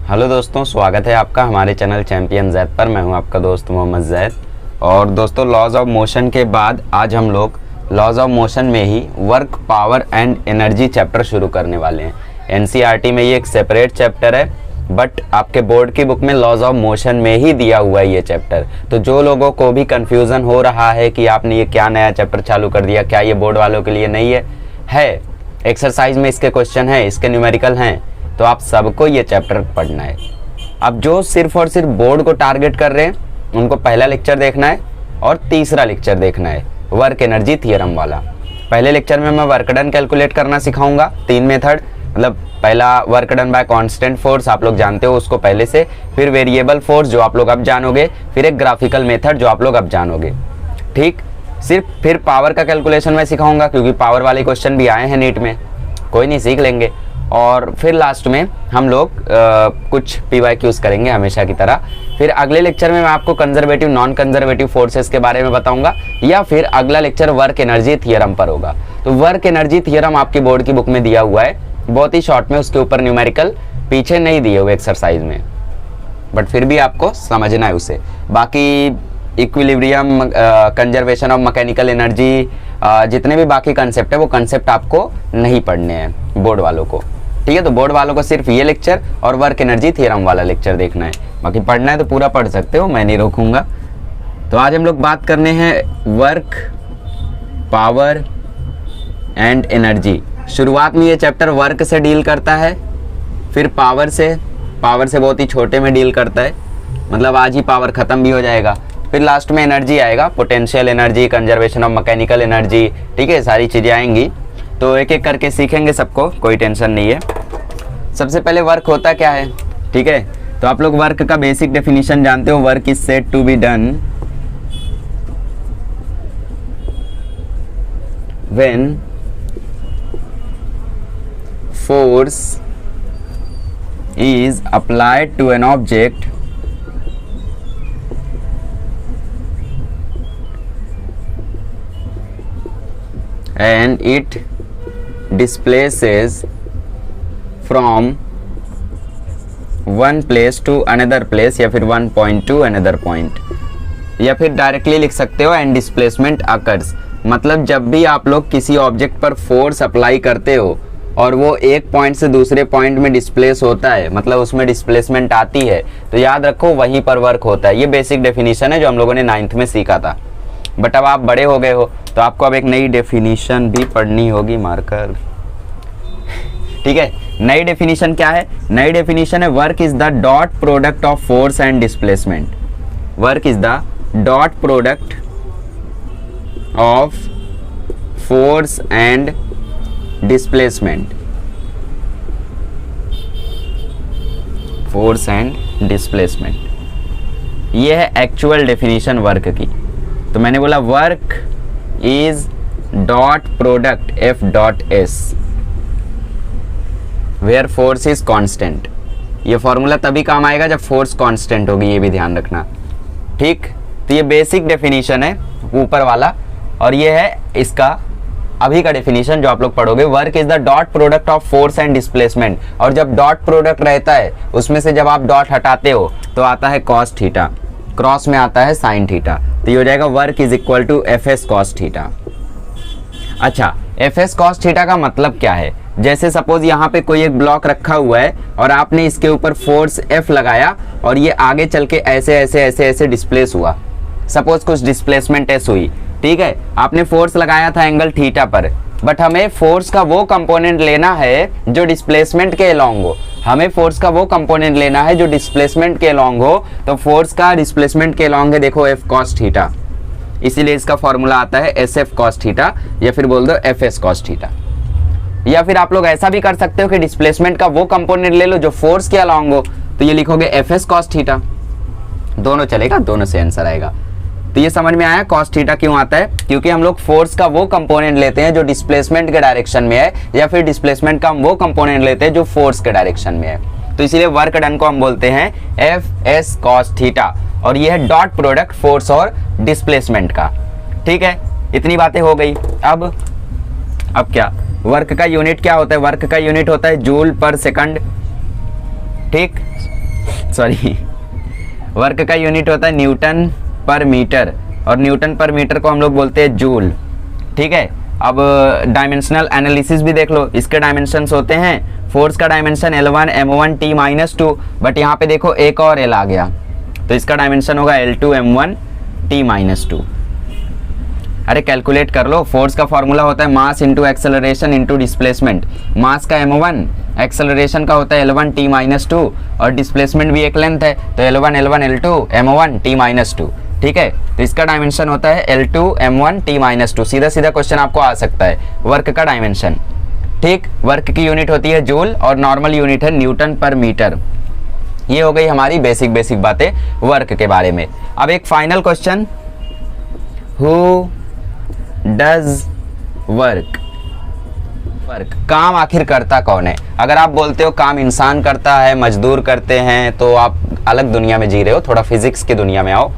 Hello दोस्तों, स्वागत है आपका हमारे चैनल चैंपियन जैद पर। मैं हूं आपका दोस्त मोहम्मद जैद। और दोस्तों, लॉज ऑफ मोशन के बाद आज हम लोग लॉज ऑफ मोशन में ही work, power and energy chapter शुरू करने वाले हैं। एनसीईआरटी में ये एक सेपरेट चैप्टर है, बट आपके बोर्ड की बुक में लॉज ऑफ मोशन में ही दिया हुआ है ये चैप्टर। तो जो लोगों को भी कन्फ्यूज़न हो रहा है कि आपने ये क्या नया चैप्टर चालू कर दिया, क्या ये बोर्ड वालों के लिए नहीं है एक्सरसाइज में इसके क्वेश्चन हैं, इसके न्यूमेरिकल हैं, तो आप सबको ये चैप्टर पढ़ना है। अब जो सिर्फ और सिर्फ बोर्ड को टारगेट कर रहे हैं उनको पहला लेक्चर देखना है और तीसरा लेक्चर देखना है, वर्क एनर्जी थियरम वाला। पहले लेक्चर में मैं वर्क डन कैलकुलेट करना सिखाऊंगा, 3 मेथड, मतलब पहला work done bye constant force, आप लोग जानते हो उसको पहले से, फिर वेरिएबल फोर्स जो आप लोग अब जानोगे, फिर एक ग्राफिकल मेथड जो आप लोग अब जानोगे। ठीक, सिर्फ फिर पावर का कैलकुलेशन मैं सिखाऊंगा क्योंकि पावर वाले क्वेश्चन भी आए हैं नीट में, कोई नहीं, सीख लेंगे। और फिर लास्ट में हम लोग कुछ PYQs करेंगे हमेशा की तरह। फिर अगले लेक्चर में मैं आपको कंजर्वेटिव नॉन कंजर्वेटिव फोर्सेस के बारे में बताऊंगा, या फिर अगला लेक्चर वर्क एनर्जी थियरम पर होगा। तो वर्क एनर्जी थियरम आपकी बोर्ड की बुक में दिया हुआ है, बहुत ही शॉर्ट में, उसके ऊपर न्यूमेरिकल पीछे नहीं दिए हुए एक्सरसाइज में, बट फिर भी आपको समझना है उसे। बाकी equilibrium, conservation of mechanical energy, जितने भी बाकी कंसेप्ट है वो कंसेप्ट आपको नहीं पढ़ने हैं बोर्ड वालों को। ठीक है, तो बोर्ड वालों को सिर्फ ये लेक्चर और वर्क एनर्जी थियरम वाला लेक्चर देखना है, बाकी पढ़ना है तो पूरा पढ़ सकते हो, मैं नहीं रोकूंगा। तो आज हम लोग बात करने हैं वर्क, पावर एंड एनर्जी। शुरुआत में ये चैप्टर वर्क से डील करता है, फिर पावर से बहुत ही छोटे में डील करता है, मतलब आज ही पावर खत्म भी हो जाएगा। फिर लास्ट में एनर्जी आएगा, potential energy, conservation of mechanical energy, ठीक है, सारी चीज़ें आएंगी। तो एक एक करके सीखेंगे सबको, कोई टेंशन नहीं है। सबसे पहले वर्क होता क्या है, ठीक है, तो आप लोग वर्क का बेसिक डेफिनेशन जानते हो। Work is said to be done when force is applied to an object and it displaces from one place to another place, या फिर one point to another point, या फिर डायरेक्टली लिख सकते हो एंड डिस्प्लेसमेंट अकर्स। मतलब जब भी आप लोग किसी ऑब्जेक्ट पर फोर्स अप्लाई करते हो और वो एक पॉइंट से दूसरे पॉइंट में डिस्प्लेस होता है, मतलब उसमें डिस्प्लेसमेंट आती है, तो याद रखो वहीं पर वर्क होता है। ये बेसिक डेफिनेशन है जो हम लोगों ने 9th में सीखा था, बट अब आप बड़े हो गए हो तो आपको अब एक नई डेफिनेशन भी पढ़नी होगी, मार्कर। ठीक है, नई डेफिनेशन क्या है? नई डेफिनेशन है work is the dot product of force and displacement. Work is the dot product of force and displacement, force and displacement, ये है एक्चुअल डेफिनेशन वर्क की। तो मैंने बोला work is dot product F dot S where force is constant. ये formula तभी काम आएगा जब फोर्स कांस्टेंट होगी, ये भी ध्यान रखना। ठीक, तो ये बेसिक डेफिनेशन है ऊपर वाला, और ये है इसका अभी का डेफिनेशन जो आप लोग पढ़ोगे। Work is the dot product of force and displacement, और जब डॉट प्रोडक्ट रहता है उसमें से जब आप डॉट हटाते हो तो आता है कॉस थीटा, क्रॉस में आता है साइन थीटा, तो ये हो जाएगा work is equal to FS cos theta. अच्छा, FS कॉस थीटा का मतलब क्या है? जैसे सपोज यहाँ पे कोई एक ब्लॉक रखा हुआ है और आपने इसके ऊपर फोर्स F लगाया और ये आगे चल के ऐसे ऐसे ऐसे ऐसे डिस्प्लेस हुआ, सपोज कुछ डिस्प्लेसमेंट S हुई, ठीक है, आपने फोर्स लगाया था एंगल थीटा पर, बट हमें फोर्स का वो कंपोनेंट लेना है जो डिस्प्लेसमेंट के अलोंग हो। हमें फोर्स का वो कंपोनेंट लेना है जो डिस्प्लेसमेंट के अलोंग हो, तो फोर्स का डिस्प्लेसमेंट के अलोंग है, देखो F cos थीटा, इसीलिए इसका फॉर्मूला आता है SF cos थीटा, या फिर बोल दो FS cos थीटा। या फिर आप लोग ऐसा भी कर सकते हो कि डिस्प्लेसमेंट का वो कंपोनेंट ले लो जो फोर्स के अलोंग हो, तो ये लिखोगे FS cos थीटा, दोनों चलेगा, दोनों से आंसर आएगा। तो ये समझ में आया कॉस थीटा क्यों आता है? क्योंकि हम लोग फोर्स का वो कंपोनेंट लेते हैं जो डिस्प्लेसमेंट के डायरेक्शन में है, या फिर डिस्प्लेसमेंट का हम वो कंपोनेंट लेते हैं जो फोर्स के डायरेक्शन में है। तो इसीलिए वर्क डन को हम बोलते हैं FS cos थीटा, और ये है डॉट प्रोडक्ट फोर्स और डिस्प्लेसमेंट का। ठीक है, इतनी बातें हो गई। अब क्या, वर्क का यूनिट क्या होता है? वर्क का यूनिट होता है जूल पर सेकंड। ठीक, सॉरी, वर्क का यूनिट होता है न्यूटन पर मीटर, और न्यूटन पर मीटर को हम लोग बोलते हैं जूल। ठीक है, अब डायमेंशनल एनालिसिस भी देख लो, इसके डायमेंशंस होते हैं, फोर्स का dimension L1 M1 T-2, but यहाँ पे देखो एक और L आ गया, तो इसका डायमेंशन होगा L2 M1 T-2। अरे कैलकुलेट कर लो, फोर्स का फॉर्मूला होता है mass into acceleration into displacement. Mass का M1, एक्सेलरेशन का होता है L1 T-2, और डिस्प्लेसमेंट भी एक लेंथ है, तो L1 L1 L2 M1 T-2। ठीक है, तो इसका डायमेंशन होता है L2 M1 T-2। सीधा सीधा क्वेश्चन आपको आ सकता है, वर्क का डायमेंशन। ठीक, वर्क की यूनिट होती है जूल और नॉर्मल यूनिट है न्यूटन पर मीटर। ये हो गई हमारी बेसिक बातें वर्क के बारे में। अब एक final question, who does work? Work, काम आखिर करता कौन है? अगर आप बोलते हो काम इंसान करता है, मजदूर करते हैं, तो आप अलग दुनिया में जी रहे हो, थोड़ा फिजिक्स की दुनिया में आओ।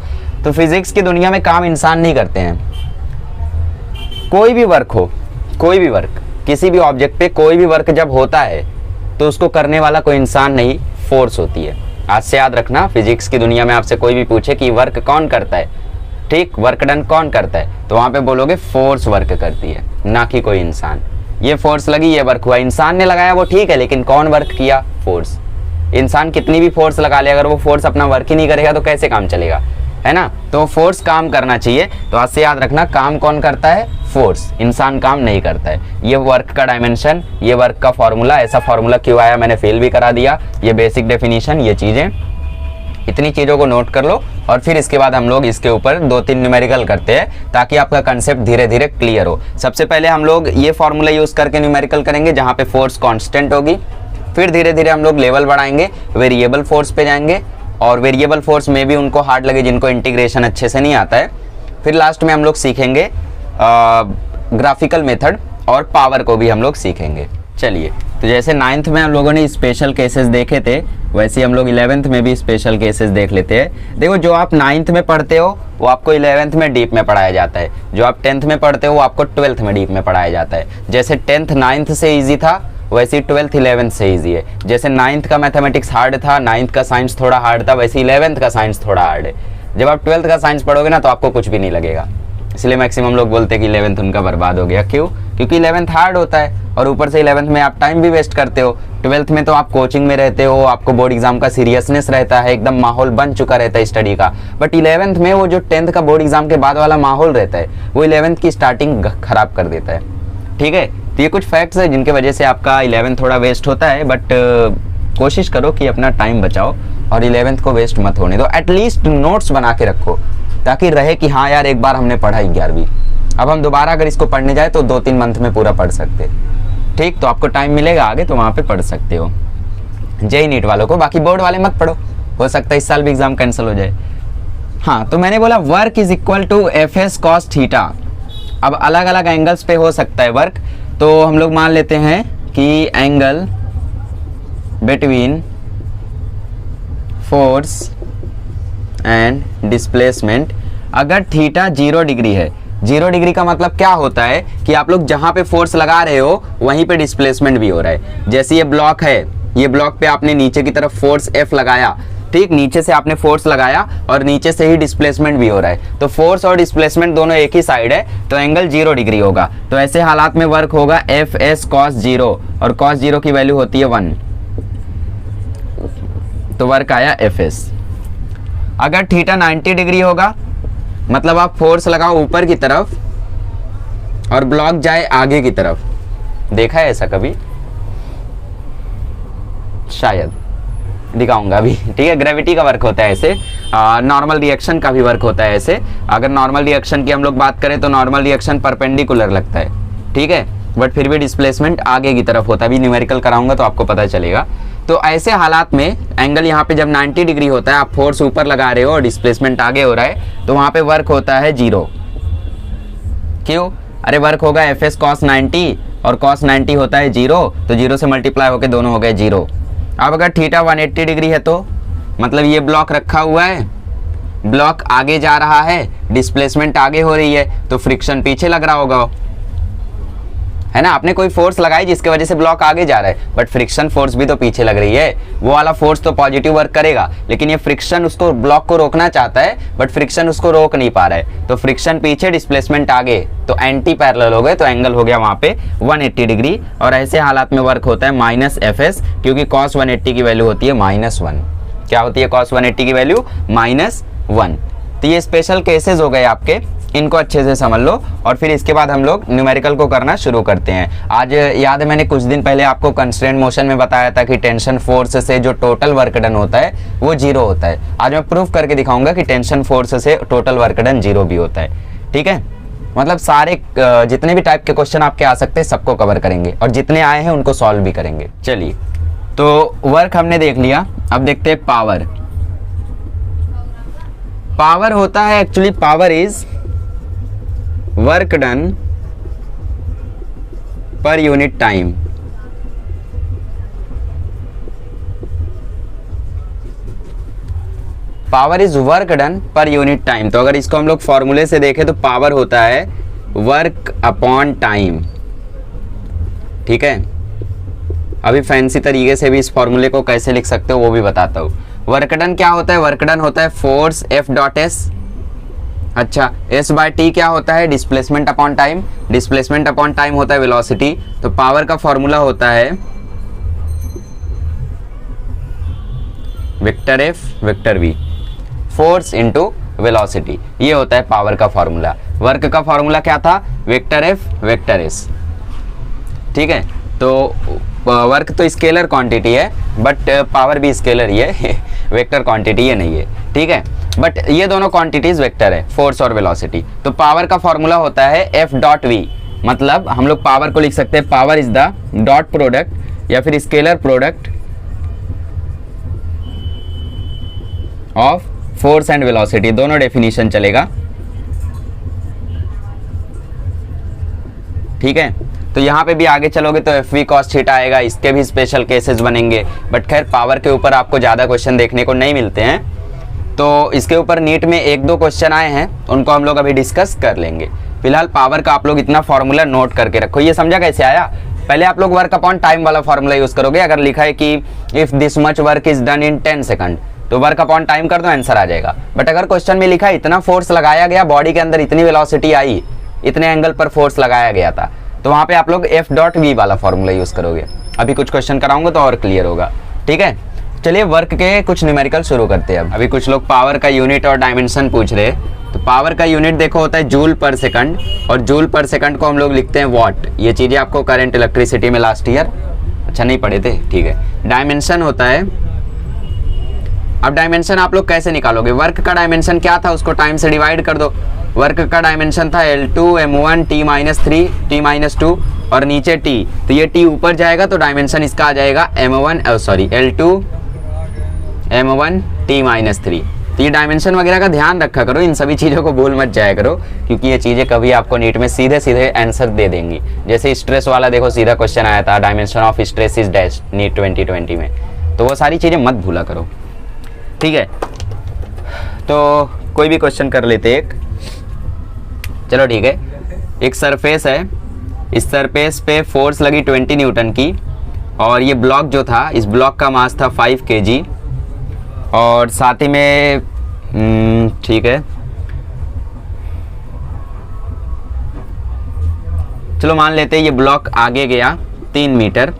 तो फिजिक्स की दुनिया में काम इंसान नहीं करते हैं। कोई भी वर्क हो, कोई भी वर्क, किसी भी ऑब्जेक्ट पे कोई भी वर्क जब होता है तो उसको करने वाला कोई इंसान नहीं, फोर्स होती है। आज से याद रखना, फिजिक्स की दुनिया में आपसे कोई भी पूछे कि वर्क कौन करता है, ठीक, वर्क डन कौन करता है, तो वहां पे बोलोगे फोर्स वर्क करती है, ना कि कोई इंसान। ये फोर्स लगी, ये वर्क हुआ, इंसान ने लगाया वो ठीक है, लेकिन कौन वर्क किया? फोर्स। इंसान कितनी भी फोर्स लगा ले, अगर वो फोर्स अपना वर्क ही नहीं करेगा तो कैसे काम चलेगा, है ना? तो फोर्स काम करना चाहिए। तो आज से याद रखना, काम कौन करता है? फोर्स, इंसान काम नहीं करता है। ये वर्क का डायमेंशन, ये वर्क का फॉर्मूला, ऐसा फॉर्मूला क्यों आया मैंने फेल भी करा दिया, ये बेसिक डेफिनेशन, ये चीजें, इतनी चीजों को नोट कर लो, और फिर इसके बाद हम लोग इसके ऊपर 2-3 न्यूमेरिकल करते हैं ताकि आपका कंसेप्ट धीरे धीरे क्लियर हो। सबसे पहले हम लोग ये फॉर्मूला यूज करके न्यूमेरिकल करेंगे जहां पे फोर्स कांस्टेंट होगी, फिर धीरे धीरे हम लोग लेवल बढ़ाएंगे, वेरिएबल फोर्स पे जाएंगे, और वेरिएबल फोर्स में भी उनको हार्ड लगे जिनको इंटीग्रेशन अच्छे से नहीं आता है। फिर लास्ट में हम लोग सीखेंगे ग्राफिकल मेथड, और पावर को भी हम लोग सीखेंगे। चलिए, तो जैसे 9th में हम लोगों ने स्पेशल केसेस देखे थे, वैसे हम लोग 11th में भी स्पेशल केसेस देख लेते हैं। देखो, जो आप 9th में पढ़ते हो वो आपको 11th में डीप में पढ़ाया जाता है, जो आप 10th में पढ़ते हो वो आपको 12th में डीप में पढ़ाया जाता है। जैसे 10th 9th से ईजी था, वैसे 12th 11th से ईजी है। जैसे 9th का मैथमेटिक्स हार्ड था, 9th का साइंस थोड़ा हार्ड था, वैसे 11th का साइंस थोड़ा हार्ड है। जब आप 12th का साइंस पढ़ोगे ना तो आपको कुछ भी नहीं लगेगा, इसलिए मैक्सिमम लोग बोलते हैं कि 11th उनका बर्बाद हो गया। क्यों? क्योंकि 11th हार्ड होता है, और ऊपर से 11th में आप टाइम भी वेस्ट करते हो। 12th में तो आप कोचिंग में रहते हो, आपको बोर्ड एग्जाम का सीरियसनेस रहता है, एकदम माहौल बन चुका रहता है स्टडी का। बट 11th में वो जो 10th का बोर्ड एग्जाम के बाद वाला माहौल रहता है, वो 11th की स्टार्टिंग खराब कर देता है। ठीक है, तो ये कुछ फैक्ट्स है जिनके वजह से आपका 11th थोड़ा वेस्ट होता है, बट कोशिश करो कि अपना टाइम बचाओ और 11th को वेस्ट मत होने दो। एटलीस्ट नोट्स बना के रखो ताकि रहे कि हाँ यार, एक बार हमने पढ़ा 11वीं, अब हम दोबारा अगर इसको पढ़ने जाए तो 2-3 मंथ में पूरा पढ़ सकते। ठीक, तो आपको टाइम मिलेगा आगे तो वहाँ पे पढ़ सकते हो। जेई नीट वालों को, बाकी बोर्ड वाले मत पढ़ो, हो सकता है इस साल भी एग्जाम कैंसिल हो जाए। हाँ, तो मैंने बोला work is equal to FS cos theta. अब अलग अलग एंगल्स पे हो सकता है वर्क, तो हम लोग मान लेते हैं कि angle between force and displacement, अगर थीटा 0 डिग्री है, 0 डिग्री का मतलब क्या होता है कि आप लोग जहां पे फोर्स लगा रहे हो वहीं पे डिस्प्लेसमेंट भी हो रहा है। जैसे ये ब्लॉक है, ये ब्लॉक पे आपने नीचे की तरफ फोर्स F लगाया, ठीक, नीचे से आपने फोर्स लगाया और नीचे से ही डिस्प्लेसमेंट भी हो रहा है, तो फोर्स और डिस्प्लेसमेंट दोनों एक ही साइड है, तो एंगल 0 डिग्री होगा। तो ऐसे हालात में वर्क होगा FS cos 0, और cos 0 की वैल्यू होती है 1, तो वर्क आया FS। अगर थीटा 90 डिग्री होगा, मतलब आप फोर्स लगाओ ऊपर की तरफ और ब्लॉक जाए आगे की तरफ, देखा है ऐसा कभी? शायद दिखाऊंगा अभी। ठीक है, ग्रेविटी का वर्क होता है ऐसे, नॉर्मल रिएक्शन का भी वर्क होता है ऐसे। अगर नॉर्मल रिएक्शन की हम लोग बात करें तो नॉर्मल रिएक्शन परपेंडिकुलर लगता है, ठीक है, बट फिर भी डिस्प्लेसमेंट आगे की तरफ होता है। अभी न्यूमेरिकल कराऊंगा तो आपको पता चलेगा। तो ऐसे हालात में एंगल यहाँ पे जब 90 डिग्री होता है, आप फोर्स ऊपर लगा रहे हो और डिस्प्लेसमेंट आगे हो रहा है, तो वहां पे वर्क होता है 0। क्यों? अरे वर्क होगा FS cos 90 और cos 90 होता है 0, तो 0 से मल्टीप्लाई होके दोनों हो गए 0। अब अगर थीटा 180 डिग्री है तो मतलब ये ब्लॉक रखा हुआ है, ब्लॉक आगे जा रहा है, डिस्प्लेसमेंट आगे हो रही है, तो फ्रिक्शन पीछे लग रहा होगा, है ना, आपने कोई फोर्स लगाई जिसकी वजह से ब्लॉक आगे जा रहा है, बट फ्रिक्शन फोर्स भी तो पीछे लग रही है, वो वाला फोर्स तो पॉजिटिव वर्क करेगा, लेकिन ये फ्रिक्शन उसको ब्लॉक को रोकना चाहता है बट फ्रिक्शन उसको रोक नहीं पा रहा है। तो फ्रिक्शन पीछे, डिस्प्लेसमेंट आगे, तो एंटी पैरेलल हो गए, तो एंगल हो गया वहां पे 180 डिग्री। और ऐसे हालात में वर्क होता है -Fs, क्योंकि cos 180 की वैल्यू होती है -1। क्या होती है cos 180 की वैल्यू? -1। तो ये स्पेशल केसेस हो गए आपके, इनको अच्छे से समझ लो और फिर इसके बाद हम लोग न्यूमेरिकल को करना शुरू करते हैं। आज याद है मैंने कुछ दिन पहले आपको कंस्ट्रेंट मोशन में बताया था कि टेंशन फोर्स से जो टोटल वर्क डन होता है वो 0 होता है। आज मैं प्रूफ करके दिखाऊंगा कि टेंशन फोर्स से टोटल वर्क डन 0 भी होता है। ठीक है, मतलब सारे जितने भी टाइप के क्वेश्चन आपके आ सकते हैं सबको कवर करेंगे और जितने आए हैं उनको सॉल्व भी करेंगे। चलिए, तो वर्क हमने देख लिया, अब देखते हैं पावर। पावर होता है, actually power is work done per unit time. Power is work done per unit time. तो अगर इसको हम लोग फॉर्मूले से देखें तो पावर होता है वर्क अपॉन टाइम। ठीक है, अभी फैंसी तरीके से भी इस फॉर्मूले को कैसे लिख सकते हो वो भी बताता हूं। वर्क डन क्या होता है? वर्क डन होता है फोर्स F डॉट S। अच्छा, S बाय T क्या होता है? Displacement upon time. Displacement upon time होता है वेलोसिटी। तो पावर का फॉर्मूला होता है vector F vector V, force into velocity. ये होता है पावर का फॉर्मूला। वर्क का फॉर्मूला क्या था? Vector F vector S। ठीक है, तो वर्क तो स्केलर क्वांटिटी है बट पावर भी स्केलर ही है वेक्टर क्वांटिटी ये नहीं है। ठीक है, बट ये दोनों क्वांटिटीज वेक्टर है, फोर्स और वेलोसिटी। तो पावर का फॉर्मूला होता है F डॉट V। मतलब हम लोग पावर को लिख सकते हैं power is the dot product या फिर scalar product of force and velocity, दोनों डेफिनेशन चलेगा। ठीक है, तो यहाँ पे भी आगे चलोगे तो एफ वी कॉस थीटा आएगा, इसके भी स्पेशल केसेस बनेंगे। बट खैर पावर के ऊपर आपको ज़्यादा क्वेश्चन देखने को नहीं मिलते हैं, तो इसके ऊपर नीट में 1-2 क्वेश्चन आए हैं, उनको हम लोग अभी डिस्कस कर लेंगे। फिलहाल पावर का आप लोग इतना फॉर्मूला नोट करके रखो। ये समझा कैसे आया? पहले आप लोग वर्क अपॉन टाइम वाला फॉर्मूला यूज करोगे। अगर लिखा है कि if this much work is done in 10 second, तो वर्क अपॉन टाइम कर दो, आंसर आ जाएगा। बट अगर क्वेश्चन में लिखा है इतना फोर्स लगाया गया, बॉडी के अंदर इतनी वेलोसिटी आई, इतने एंगल पर फोर्स लगाया गया था, तो वहां पे आप लोग F डॉट V वाला फॉर्मूला यूज करोगे। अभी कुछ क्वेश्चन कराऊंगा तो और क्लियर होगा। ठीक है, चलिए वर्क के कुछ न्यूमेरिकल शुरू करते हैं। अभी कुछ लोग पावर का यूनिट और डायमेंशन पूछ रहे हैं, तो पावर का यूनिट देखो होता है जूल पर सेकंड, और जूल पर सेकंड को हम लोग लिखते हैं वॉट। ये चीजें आपको करंट इलेक्ट्रिसिटी में लास्ट ईयर अच्छा नहीं पढ़े थे। ठीक है, डायमेंशन होता है, अब डायमेंशन आप लोग कैसे निकालोगे? वर्क का डायमेंशन क्या था उसको टाइम से डिवाइड कर दो। वर्क का डायमेंशन था L2 M1 T-3 T-2 और नीचे T, तो ये T ऊपर जाएगा तो डायमेंशन इसका आ जाएगा L2 M1 T-3। तो ये डायमेंशन वगैरह का ध्यान रखा करो, इन सभी चीज़ों को भूल मत जाया करो, क्योंकि ये चीज़ें कभी आपको नीट में सीधे सीधे आंसर दे देंगी। जैसे स्ट्रेस वाला देखो सीधा क्वेश्चन आया था, dimension of stress is dash NEET 2020 में, तो वो सारी चीज़ें मत भूला करो। ठीक है, तो कोई भी क्वेश्चन कर लेते एक। चलो ठीक है, एक सरफेस है, इस सरफेस पे फोर्स लगी 20 न्यूटन की, और ये ब्लॉक जो था, इस ब्लॉक का मास था 5 kg, और साथ ही में ठीक है, चलो मान लेते हैं ये ब्लॉक आगे गया 3 मीटर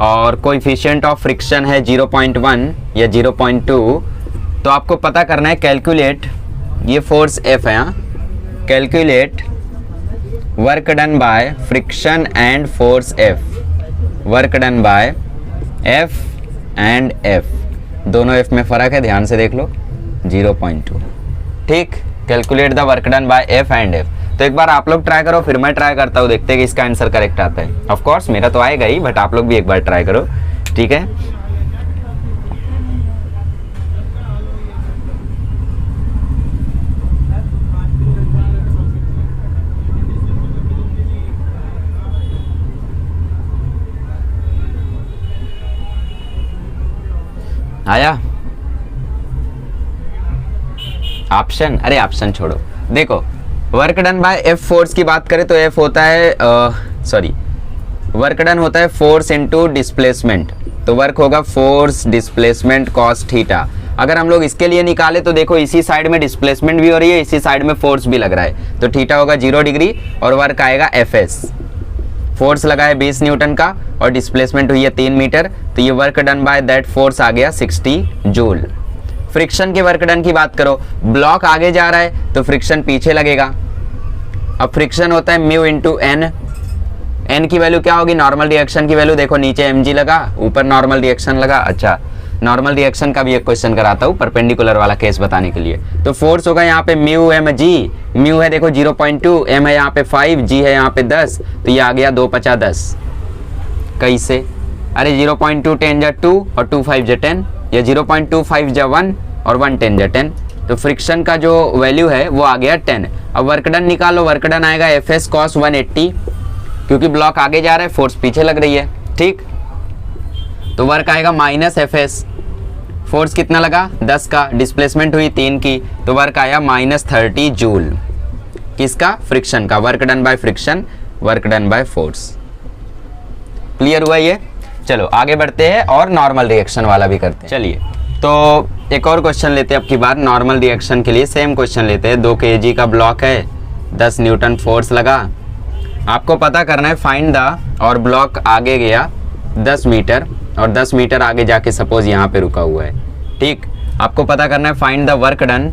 और कोएफिशिएंट ऑफ फ्रिक्शन है 0.1 या 0.2। तो आपको पता करना है कैलकुलेट, ये फोर्स F है, calculate work done by friction and force F, work done bye F and F, दोनों F में फर्क है, ध्यान से देख लो, 0.2। ठीक, calculate the work done bye F and F। तो एक बार आप लोग ट्राई करो, फिर मैं ट्राई करता हूँ, देखते हैं कि इसका आंसर करेक्ट आता है। ऑफ कोर्स मेरा तो आएगा ही, बट आप लोग भी एक बार ट्राई करो। ठीक है, आया ऑप्शन? अरे ऑप्शन छोड़ो, देखो work done bye F force की बात करें तो F होता है सॉरी, वर्क डन होता है फोर्स इनटू डिस्प्लेसमेंट, तो वर्क होगा फोर्स डिस्प्लेसमेंट कॉस थीटा। अगर हम लोग इसके लिए निकाले तो देखो इसी साइड में डिस्प्लेसमेंट भी हो रही है, इसी साइड में फोर्स भी लग रहा है, तो थीटा होगा 0 डिग्री और वर्क आएगा Fs। फोर्स लगा है 20 न्यूटन का और डिस्प्लेसमेंट हुई है 3 मीटर, तो ये work done by that force आ गया 60 जूल। फ्रिक्शन के वर्क डन की बात करो, ब्लॉक आगे जा रहा है तो फ्रिक्शन पीछे लगेगा। अब फ्रिक्शन होता है म्यू इंटू एन, एन की वैल्यू क्या होगी, नॉर्मल रिएक्शन की वैल्यू, देखो नीचे mg लगा ऊपर नॉर्मल रिएक्शन लगा। अच्छा, नॉर्मल रिएक्शन का भी एक क्वेश्चन कराता हूँ परपेंडिकुलर वाला केस बताने के लिए। तो फोर्स होगा यहाँ पे म्यू mg, म्यू है देखो 0.2, m है यहाँ पे 5, g है यहाँ पे 10, तो ये आ गया 2 5 10। कैसे, अरे 0.2 10 जा 2 और 2 5 जा 10, या 0.25 जा 1 और 1 10 जा 10, तो फ्रिक्शन का जो वैल्यू है वो आ गया 10। अब वर्क डन निकालो, वर्क डन आएगा Fs cos 180, क्योंकि ब्लॉक आगे जा रहा है फोर्स पीछे लग रही है, ठीक, तो वर्क आएगा माइनस Fs, फोर्स कितना लगा 10 का, डिस्प्लेसमेंट हुई 3 की, तो वर्क आया -30 जूल। किसका, फ्रिक्शन का, work done by friction, work done by force. Clear हुआ ये? चलो आगे बढ़ते हैं और नॉर्मल रिएक्शन वाला भी करते हैं। चलिए तो एक और क्वेश्चन लेते हैं, अब की बार नॉर्मल रिएक्शन के लिए सेम क्वेश्चन लेते हैं। 2 kg का ब्लॉक है, 10 न्यूटन फोर्स लगा, आपको पता करना है फाइंड द, और ब्लॉक आगे गया 10 मीटर और 10 मीटर आगे जाके सपोज यहाँ पे रुका हुआ है, ठीक, आपको पता करना है find the work done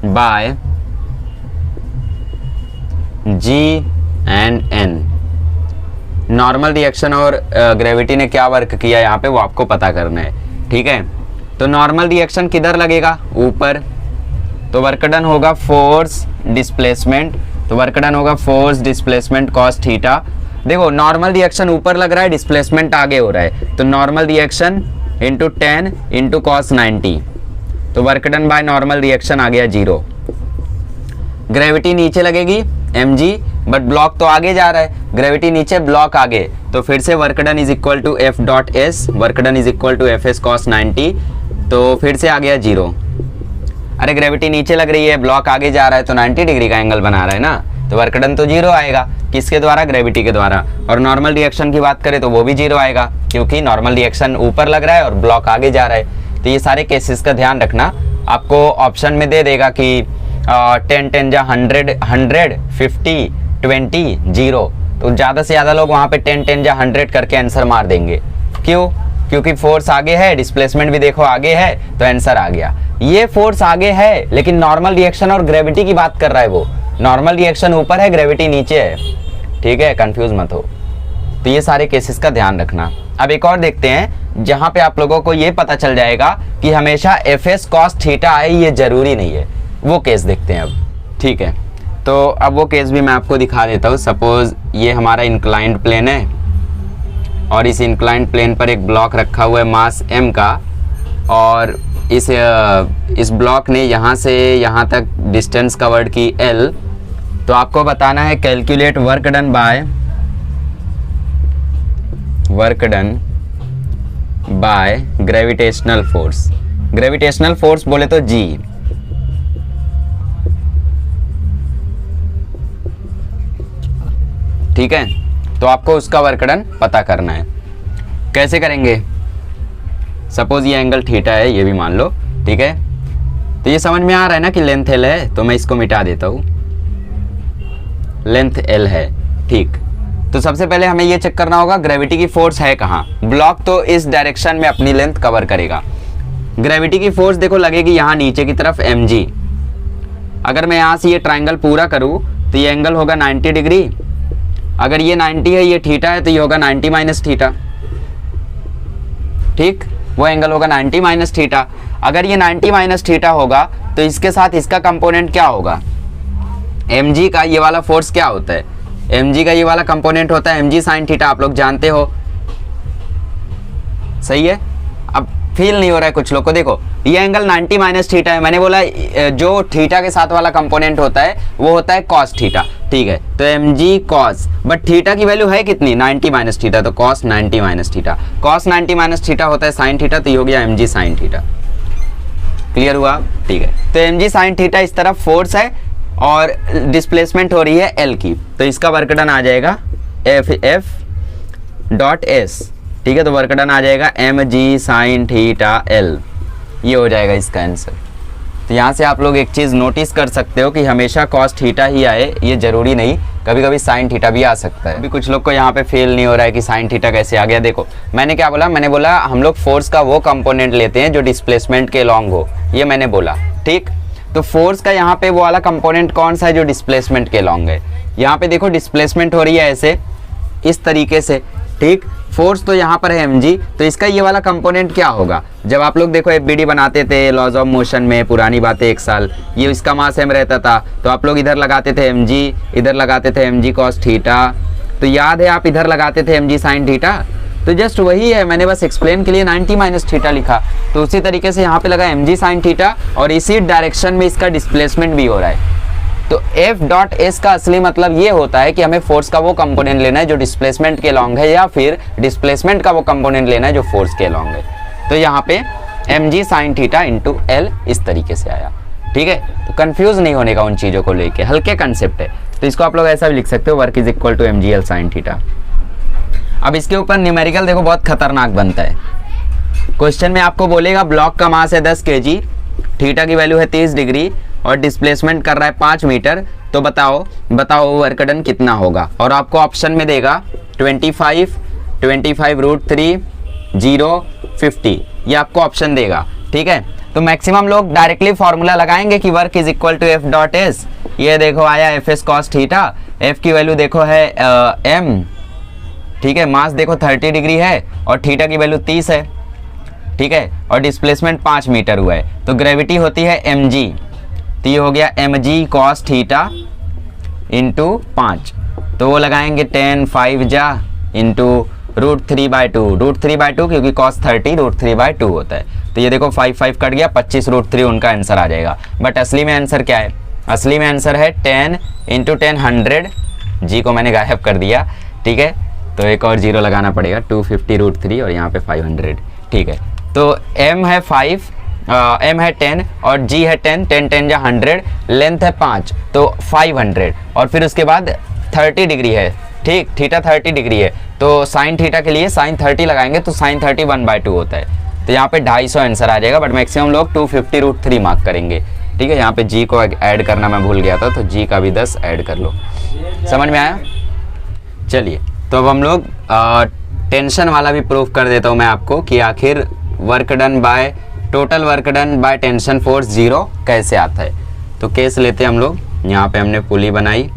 bye G and N। Normal reaction और ग्रेविटी ने क्या वर्क किया यहाँ पे वो आपको पता करना है, ठीक है। तो नॉर्मल रिएक्शन किधर लगेगा, ऊपर, तो वर्क डन होगा फोर्स डिस्प्लेसमेंट, तो वर्क डन होगा फोर्स डिस्प्लेसमेंट कॉस थीटा। देखो नॉर्मल रिएक्शन ऊपर लग रहा है, डिस्प्लेसमेंट आगे हो रहा है, तो normal reaction into 10 into cos 90, तो work done by normal reaction आ गया 0। ग्रेविटी नीचे लगेगी mg, बट ब्लॉक तो आगे जा रहा है, ग्रेविटी नीचे ब्लॉक आगे, तो फिर से work done is equal to F dot S, work done is equal to F S cos 90, तो फिर से आ गया 0। अरे ग्रेविटी नीचे लग रही है, ब्लॉक आगे जा रहा है, तो 90 डिग्री का एंगल बना रहा है ना, तो वर्क डन तो 0 आएगा, किसके द्वारा, ग्रेविटी के द्वारा। और नॉर्मल रिएक्शन की बात करें तो वो भी 0 आएगा, क्योंकि नॉर्मल रिएक्शन ऊपर लग रहा है और ब्लॉक आगे जा रहा है। तो ये सारे केसेस का ध्यान रखना, आपको ऑप्शन में दे देगा कि 10 10 जा 100 100 50 20 0, तो ज़्यादा से ज़्यादा लोग वहाँ पे 10 10 जा 100 करके आंसर मार देंगे। क्यों, क्योंकि फोर्स आगे है, डिस्प्लेसमेंट भी देखो आगे है, तो आंसर आ गया। ये फोर्स आगे है लेकिन नॉर्मल रिएक्शन और ग्रेविटी की बात कर रहा है वो, नॉर्मल रिएक्शन ऊपर है, ग्रेविटी नीचे है, ठीक है, कंफ्यूज मत हो। तो ये सारे केसेस का ध्यान रखना। अब एक और देखते हैं जहां पे आप लोगों को ये पता चल जाएगा कि हमेशा Fs cos थीटा आए, ये जरूरी नहीं है, वो केस देखते हैं अब, ठीक है। तो अब वो केस भी मैं आपको दिखा देता हूँ। सपोज ये हमारा इंक्लाइंड प्लेन है और इस इंक्लाइंड प्लेन पर एक ब्लॉक रखा हुआ है मास m का, और इस ब्लॉक ने यहाँ से यहाँ तक डिस्टेंस कवर्ड की L, तो आपको बताना है calculate work done by gravitational force. Gravitational force बोले तो G, ठीक है, तो आपको उसका वर्क डन पता करना है। कैसे करेंगे, सपोज ये एंगल थीटा है, ये भी मान लो, ठीक है, तो ये समझ में आ रहा है ना कि लेंथ L है, तो मैं इसको मिटा देता हूँ, लेंथ L है, ठीक। तो सबसे पहले हमें ये चेक करना होगा ग्रेविटी की फोर्स है कहाँ। ब्लॉक तो इस डायरेक्शन में अपनी लेंथ कवर करेगा, ग्रेविटी की फोर्स देखो लगेगी यहाँ नीचे की तरफ mg। अगर मैं यहाँ से ये ट्राइंगल पूरा करूँ तो ये एंगल होगा 90 डिग्री, अगर ये 90 है, ये थीटा है, तो ये होगा 90 माइनस थीटा, ठीक, वो एंगल होगा 90 माइनस थीटा। अगर ये 90 माइनस थीटा होगा तो इसके साथ इसका कंपोनेंट क्या होगा, mg का ये वाला फोर्स क्या होता है, mg का ये वाला कंपोनेंट होता है mg साइन थीटा, आप लोग जानते हो, सही है। अब फील नहीं हो रहा है कुछ लोग को, देखो ये एंगल 90 माइनस थीटा है, मैंने बोला जो थीटा के साथ वाला कंपोनेंट होता है वो होता है कॉस थीटा, ठीक है, तो mg कॉस, बट थीटा की वैल्यू है कितनी, 90 माइनस थीटा, तो cos 90 minus theta, cos 90 minus theta होता है साइन थीटा, तो ये हो गया mg साइन थीटा। क्लियर हुआ, ठीक है। तो mg साइन थीटा इस तरफ फोर्स है, और डिस्प्लेसमेंट हो रही है L की, तो इसका वर्क डन आ जाएगा F ठीक है। तो वर्क डन आ जाएगा mg sin थीटा L, ये हो जाएगा इसका आंसर। तो यहाँ से आप लोग एक चीज़ नोटिस कर सकते हो कि हमेशा कॉस थीटा ही आए, ये ज़रूरी नहीं, कभी कभी साइन थीटा भी आ सकता है। अभी कुछ लोग को यहाँ पे फेल नहीं हो रहा है कि साइन थीटा कैसे आ गया। देखो मैंने क्या बोला, मैंने बोला हम लोग फोर्स का वो कंपोनेंट लेते हैं जो डिस्प्लेसमेंट के लॉन्ग हो, ये मैंने बोला, ठीक। तो फोर्स का यहाँ पे वो वाला कंपोनेंट कौन सा है जो डिस्प्लेसमेंट के लॉन्ग है। यहाँ पे देखो डिस्प्लेसमेंट हो रही है ऐसे, इस तरीके से, ठीक। फोर्स तो यहाँ पर है mg, तो इसका ये वाला कंपोनेंट क्या होगा। जब आप लोग देखो FBD बनाते थे लॉज ऑफ मोशन में, पुरानी बातें, 1 साल, ये इसका मास m रहता था, तो आप लोग इधर लगाते थे mg, इधर लगाते थे mg cos थीटा, तो याद है आप इधर लगाते थे mg sin थीटा, तो जस्ट वही है, मैंने बस एक्सप्लेन के लिए 90 माइनस थीटा लिखा। तो उसी तरीके से यहाँ पे लगा mg sin थीटा और इसी डायरेक्शन में इसका डिस्प्लेसमेंट भी हो रहा है। तो F डॉट एस का असली मतलब ये होता है कि हमें फोर्स का वो कंपोनेंट लेना है जो डिस्प्लेसमेंट के लॉन्ग है, या फिर डिस्प्लेसमेंट का वो कंपोनेंट लेना है जो फोर्स के लॉन्ग है। तो यहाँ पे mg sin theta into L इस तरीके से आया, ठीक है। तो कंफ्यूज नहीं होने का उन चीज़ों को लेके, हल्के कंसेप्ट है। तो इसको आप लोग ऐसा भी लिख सकते हो, work is equal to mgl sin theta. अब इसके ऊपर न्यूमेरिकल देखो बहुत खतरनाक बनता है। क्वेश्चन में आपको बोलेगा ब्लॉक का मास है 10 kg, थीटा की वैल्यू है 30 डिग्री और डिस्प्लेसमेंट कर रहा है 5 मीटर, तो बताओ वर्क डन कितना होगा। और आपको ऑप्शन में देगा 25 √3 0 50, ये आपको ऑप्शन देगा, ठीक है। तो मैक्सिमम लोग डायरेक्टली फॉर्मूला लगाएंगे कि work is equal to F dot S. ये देखो आया Fs cos थीटा, F की वैल्यू देखो है m, ठीक है। मास देखो 30 डिग्री है और थीटा की वैल्यू 30 है, ठीक है। और डिस्प्लेसमेंट 5 मीटर हुआ है, तो ग्रेविटी होती है mg, तो ये हो गया mg cos थीटा इंटू 5, तो वो लगाएंगे 10 5 जा इंटू √3/2, √3/2 क्योंकि cos 30 √3/2 होता है। तो ये देखो 5 5 कट गया, 25 √3 उनका आंसर आ जाएगा। बट असली में आंसर क्या है, असली में आंसर है 10 इंटू 10 100, जी को मैंने गायब कर दिया, ठीक है। तो एक और जीरो लगाना पड़ेगा, 250 √3 और यहाँ पे 500, ठीक है। तो m है 5, m है 10 और g है 10, 10 10 जा 100, लेंथ है 5, तो 500, और फिर उसके बाद 30 डिग्री है, ठीक, थीटा 30 डिग्री है, तो साइन थीटा के लिए साइन 30 लगाएंगे तो साइन 30 1/2 होता है। तो यहाँ पे 250 आंसर आ जाएगा, बट मैक्सिमम लोग 250 √3 मार्क करेंगे, ठीक है। यहाँ पे g को ऐड करना मैं भूल गया था, तो g का भी 10 ऐड कर लो। समझ में आया? चलिए, तो अब हम लोग टेंशन वाला भी प्रूफ कर देता हूँ मैं आपको कि आखिर work done by total work done by tension force 0 कैसे आता है। तो केस लेते हैं हम लोग, यहाँ पे हमने पुली बनाई,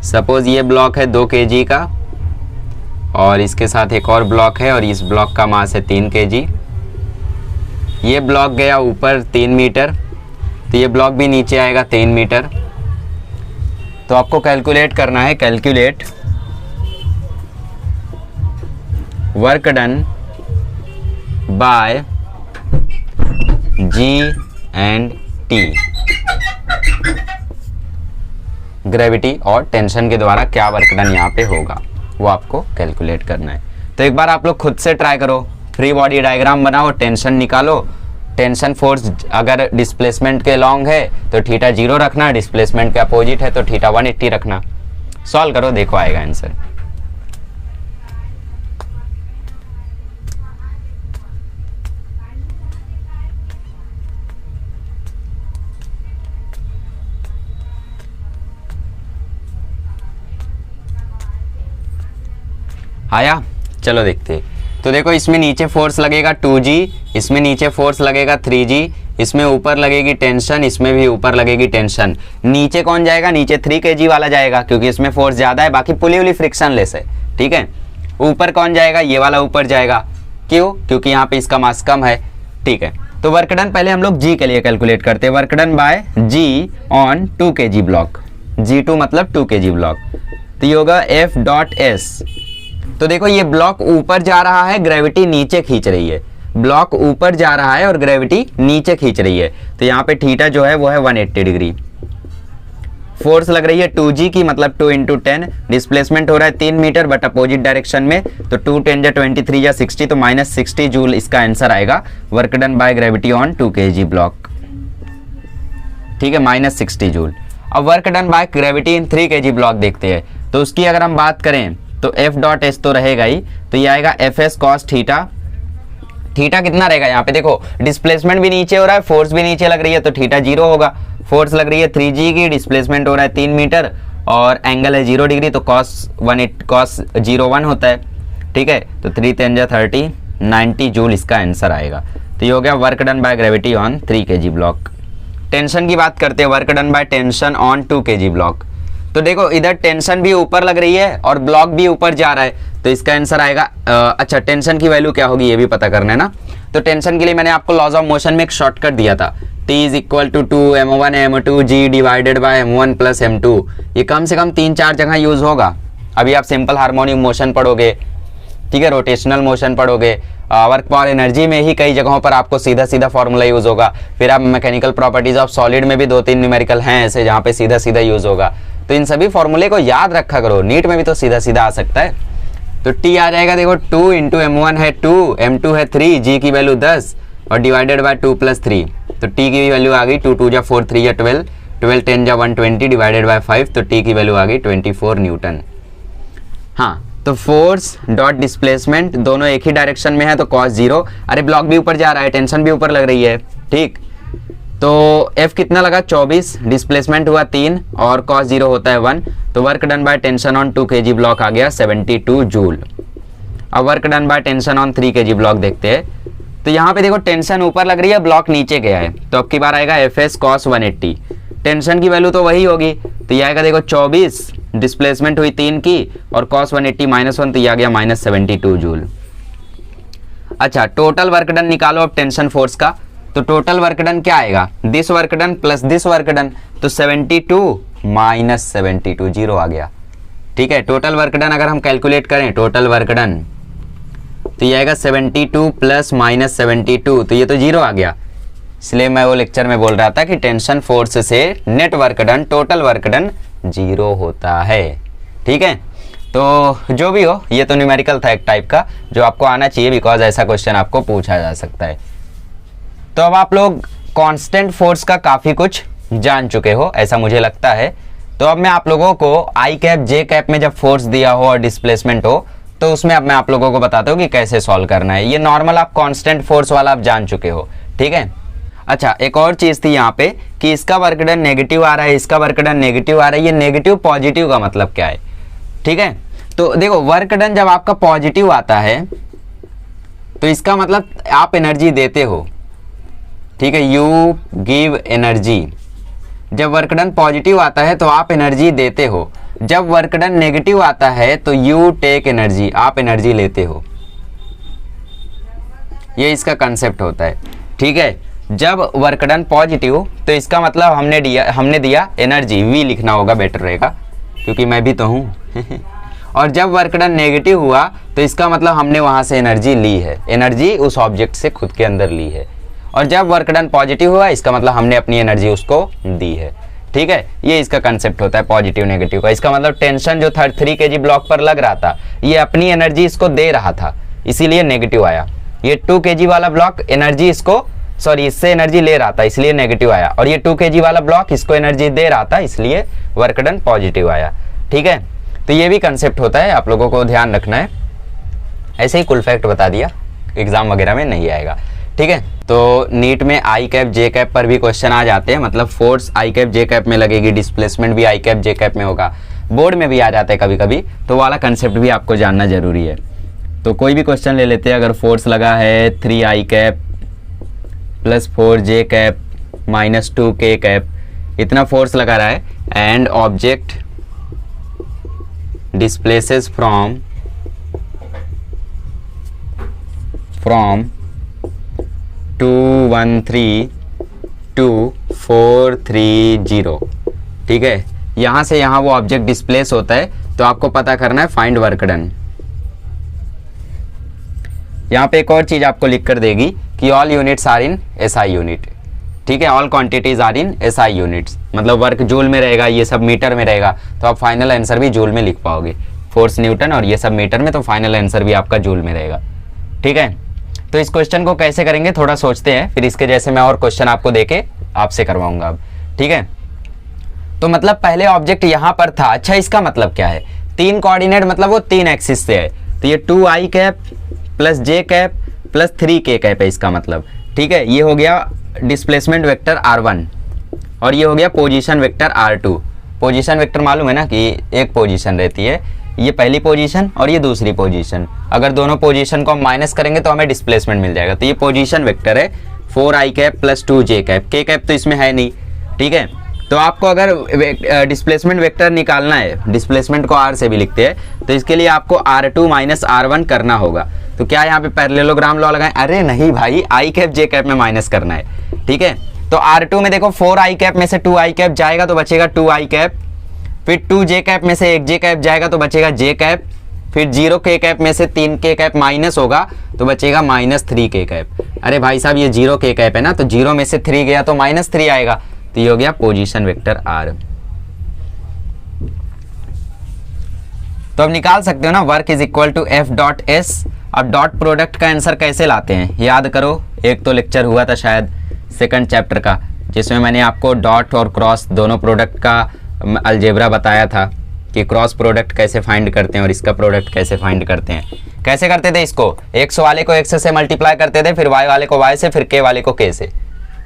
सपोज ये ब्लॉक है 2 kg का और इसके साथ एक और ब्लॉक है और इस ब्लॉक का मास है 3 kg। ये ब्लॉक गया ऊपर 3 मीटर, तो ये ब्लॉक भी नीचे आएगा 3 मीटर। तो आपको कैलकुलेट करना है, calculate work done by G and T, gravity और टेंशन के द्वारा क्या वर्क डन यहाँ पे होगा वो आपको कैलकुलेट करना है। तो एक बार आप लोग खुद से ट्राई करो, फ्री बॉडी डायग्राम बनाओ, टेंशन निकालो। टेंशन फोर्स अगर डिस्प्लेसमेंट के लॉन्ग है तो थीटा 0 रखना, डिस्प्लेसमेंट के अपोजिट है तो थीटा 180 रखना। सॉल्व करो, देखो आएगा आंसर। आया? चलो देखते हैं। तो देखो इसमें नीचे फोर्स लगेगा 2g, इसमें नीचे फोर्स लगेगा 3g, इसमें ऊपर लगेगी टेंशन, इसमें भी ऊपर लगेगी टेंशन। नीचे कौन जाएगा? नीचे 3 kg वाला जाएगा क्योंकि इसमें फोर्स ज़्यादा है, बाकी पुली उली फ्रिक्शनलेस है, ठीक है। ऊपर कौन जाएगा? ये वाला ऊपर जाएगा, क्यों? क्योंकि यहाँ पे इसका मास कम है, ठीक है। तो वर्क डन पहले हम लोग g के लिए कैलकुलेट करते हैं, work done bye g on 2 kg block, g2 मतलब 2 kg ब्लॉक। तो ये होगा F डॉट एस। तो देखो ये ब्लॉक ऊपर जा रहा है, ग्रेविटी नीचे खींच रही है, ब्लॉक ऊपर जा रहा है और ग्रेविटी नीचे खींच रही है। तो यहाँ पे थीटा जो है वो है 180 डिग्री। फोर्स लग रही है 2g की, मतलब 2 × 10, डिस्प्लेसमेंट हो रहा है 3 मीटर बट अपोजिट डायरेक्शन में, तो 2 10 जा 23 जा 60, तो -60 जूल इसका आंसर आएगा, work done by gravity on 2 kg block, ठीक है, -60 जूल। अब work done by gravity in 3 kg block देखते हैं। तो उसकी अगर हम बात करें तो एफ डॉट एस तो रहेगा ही, तो ये आएगा F S cos theta. Theta कितना रहेगा यहाँ पे देखो, डिस्प्लेसमेंट भी नीचे हो रहा है, फोर्स भी नीचे लग रही है, तो थीटा 0 होगा। फोर्स लग रही है 3g की, डिस्प्लेसमेंट हो रहा है 3 मीटर और एंगल है 0 डिग्री, तो कॉस 01 होता है। ठीक है, तो 3 × 10 = 30, 90 जूल इसका आंसर आएगा। तो ये हो गया work done by gravity on 3 kg block. Tension की बात करते हैं, work done by tension on 2 kg block. तो देखो इधर टेंशन भी ऊपर लग रही है और ब्लॉक भी ऊपर जा रहा है, तो इसका आंसर आएगा अच्छा टेंशन की वैल्यू क्या होगी ये भी पता करना है ना। तो टेंशन के लिए मैंने आपको लॉज ऑफ मोशन में एक शॉर्टकट दिया था, T = 2 m1 m2g divided by m1 + m2। ये कम से कम 3-4 जगह यूज होगा। अभी आप सिंपल हार्मोनिक मोशन पढ़ोगे, ठीक है, रोटेशनल मोशन पढ़ोगे, वर्क पावर एनर्जी में ही कई जगहों पर आपको सीधा सीधा फॉर्मूला यूज होगा। फिर आप मैकेनिकल प्रॉपर्टीज ऑफ सॉलिड में भी 2-3 न्यूमेरिकल हैं ऐसे जहाँ पे सीधा सीधा यूज होगा। तो इन सभी फॉर्मूले को याद रखा करो, नीट में भी तो सीधा सीधा आ सकता है। तो T आ जाएगा देखो 2 × m1 है 2, m2 है 3, g की वैल्यू 10 और डिवाइडेड बाय 2 + 3। तो T की वैल्यू आ गई 2 × 2 = 4, 3 × 12, 12 × 10 = 120 डिवाइडेड बाय 5। तो T की वैल्यू आ गई 24 न्यूटन। हाँ, तो फोर्स डॉट डिस्प्लेसमेंट दोनों एक ही डायरेक्शन में है, तो cos 0। अरे ब्लॉक भी ऊपर जा रहा है, टेंशन भी ऊपर लग रही है, ठीक। तो F कितना लगा 24, डिस्प्लेसमेंट हुआ 3 और cos 0 होता है 1। तो work done by tension on 2 kg block आ गया 72 जूल। अब work done by tension on 3 kg block देखते हैं। तो यहाँ पे देखो टेंशन ऊपर लग रही है, ब्लॉक नीचे गया है, तो अब की बार आएगा एफ एस कॉस 180। टेंशन की वैल्यू तो वही होगी, तो ये आएगा देखो 24, डिस्प्लेसमेंट हुई 3 की और कॉस 180 -1, तो ये आ गया -72 जूल। अच्छा, टोटल वर्क डन निकालो अब टेंशन फोर्स का। तो टोटल वर्क डन क्या आएगा, this work done plus this work done, तो 72 - 72 0 आ गया। ठीक है, टोटल वर्क डन अगर हम कैलकुलेट करें टोटल वर्क डन, तो ये आएगा 72 + -72, तो ये तो 0 आ गया। इसलिए मैं वो लेक्चर में बोल रहा था कि टेंशन फोर्स से net work done total work done 0 होता है। ठीक है, तो जो भी हो ये तो न्यूमेरिकल था एक टाइप का जो आपको आना चाहिए, बिकॉज ऐसा क्वेश्चन आपको पूछा जा सकता है। तो अब आप लोग कांस्टेंट फोर्स का काफ़ी कुछ जान चुके हो ऐसा मुझे लगता है। तो अब मैं आप लोगों को आई कैप जे कैप में जब फोर्स दिया हो और डिस्प्लेसमेंट हो, तो उसमें अब मैं आप लोगों को बताता हूँ कि कैसे सॉल्व करना है। ये नॉर्मल आप कांस्टेंट फोर्स वाला आप जान चुके हो, ठीक है। अच्छा, एक और चीज़ थी यहाँ पे कि इसका वर्क डन नेगेटिव आ रहा है, इसका वर्क डन नेगेटिव आ रहा है। ये नेगेटिव पॉजिटिव का मतलब क्या है, ठीक है। तो देखो वर्क डन जब आपका पॉजिटिव आता है तो इसका मतलब आप एनर्जी देते हो, ठीक है, यू गिव एनर्जी। जब वर्क डन पॉजिटिव आता है तो आप एनर्जी देते हो, जब वर्क डन नेगेटिव आता है तो यू टेक एनर्जी, आप एनर्जी लेते हो। ये इसका कंसेप्ट होता है, ठीक है। जब वर्क डन पॉजिटिव तो इसका मतलब हमने दिया एनर्जी, वी लिखना होगा, बेटर रहेगा क्योंकि मैं भी तो हूँ और जब वर्क डन नेगेटिव हुआ तो इसका मतलब हमने वहाँ से एनर्जी ली है, एनर्जी उस ऑब्जेक्ट से खुद के अंदर ली है। और जब वर्क डन पॉजिटिव हुआ इसका मतलब हमने अपनी एनर्जी उसको दी है, ठीक है। ये इसका कंसेप्ट होता है पॉजिटिव नेगेटिव का। इसका मतलब टेंशन जो 3 kg ब्लॉक पर लग रहा था ये अपनी एनर्जी इसको दे रहा था, इसीलिए नेगेटिव आया। ये 2 kg वाला ब्लॉक एनर्जी इससे एनर्जी ले रहा था इसलिए नेगेटिव आया, और ये 2 kg वाला ब्लॉक इसको एनर्जी दे रहा था इसलिए वर्क डन पॉजिटिव आया, ठीक है। तो ये भी कंसेप्ट होता है, आप लोगों को ध्यान रखना है। ऐसे ही कुल फैक्ट बता दिया, एग्जाम वगैरह में नहीं आएगा, ठीक है। तो नीट में आई कैप जे कैप पर भी क्वेश्चन आ जाते हैं, मतलब फोर्स आई कैप जे कैप में लगेगी, डिस्प्लेसमेंट भी आई कैप जे कैप में होगा, बोर्ड में भी आ जाता है कभी कभी, तो वाला कंसेप्ट भी आपको जानना जरूरी है। तो कोई भी क्वेश्चन ले लेते हैं, अगर फोर्स लगा है 3 आई कैप + 4 जे कैप -2 के कैप, इतना फोर्स लगा रहा है, and object displaces from 213 to 430, ठीक है। यहां से यहां वो ऑब्जेक्ट डिस्प्लेस होता है, तो आपको पता करना है फाइंड वर्क डन। यहाँ पे एक और चीज आपको लिख कर देगी कि all units are in SI unit, ठीक है, all quantities are in SI units, मतलब वर्क जूल में रहेगा, ये सब मीटर में रहेगा, तो आप फाइनल आंसर भी जूल में लिख पाओगे। फोर्स न्यूटन और ये सब मीटर में, तो फाइनल आंसर भी आपका जूल में रहेगा, ठीक है। तो इस क्वेश्चन को कैसे करेंगे थोड़ा सोचते हैं, फिर इसके जैसे मैं और क्वेश्चन आपको देके आपसे करवाऊंगा अब, ठीक है। तो मतलब पहले ऑब्जेक्ट यहाँ पर था। अच्छा, इसका मतलब क्या है, 3 कोऑर्डिनेट मतलब वो 3 एक्सिस से है, तो ये 2i cap plus j cap plus 3k cap है इसका मतलब। ठीक है, ये हो गया डिस्प्लेसमेंट वेक्टर r1 और ये हो गया position vector r2। Position vector मालूम है ना कि एक पोजीशन रहती है, ये पहली पोजीशन और ये दूसरी पोजीशन, अगर दोनों पोजीशन को हम माइनस करेंगे तो हमें डिस्प्लेसमेंट मिल जाएगा। तो ये पोजीशन वेक्टर है 4i cap plus 2j cap, k cap तो इसमें है नहीं। ठीक है, तो आपको अगर डिस्प्लेसमेंट वेक्टर निकालना है, डिस्प्लेसमेंट को r से भी लिखते हैं, तो इसके लिए आपको r2 माइनस r1 करना होगा। तो क्या यहाँ पे पैरेललोग्राम लॉ लगाएं? अरे नहीं भाई, i कैप j कैप में माइनस करना है। ठीक है, तो r2 में देखो 4i कैप में से 2i कैप जाएगा तो बचेगा 2i कैप, फिर 2j कैप में से 1j कैप जाएगा तो बचेगा j कैप, फिर 0k कैप में से 3k कैप माइनस होगा तो बचेगा माइनस 3k कैप। अरे भाई साहब, ये 0k कैप है ना, तो 0 में से 3 गया तो माइनस 3 आएगा, तो ये हो गया पोजीशन वेक्टर r। तो अब निकाल सकते हो ना, work is equal to f dot S. अब डॉट प्रोडक्ट का आंसर कैसे लाते हैं याद करो, एक तो लेक्चर हुआ था शायद सेकंड चैप्टर का, जिसमें मैंने आपको डॉट और क्रॉस दोनों प्रोडक्ट का अलजेब्रा बताया था कि क्रॉस प्रोडक्ट कैसे फाइंड करते हैं और इसका प्रोडक्ट कैसे फाइंड करते हैं। कैसे करते थे इसको, x वाले को x से मल्टीप्लाई करते थे, फिर y वाले को y से, फिर k वाले को k से।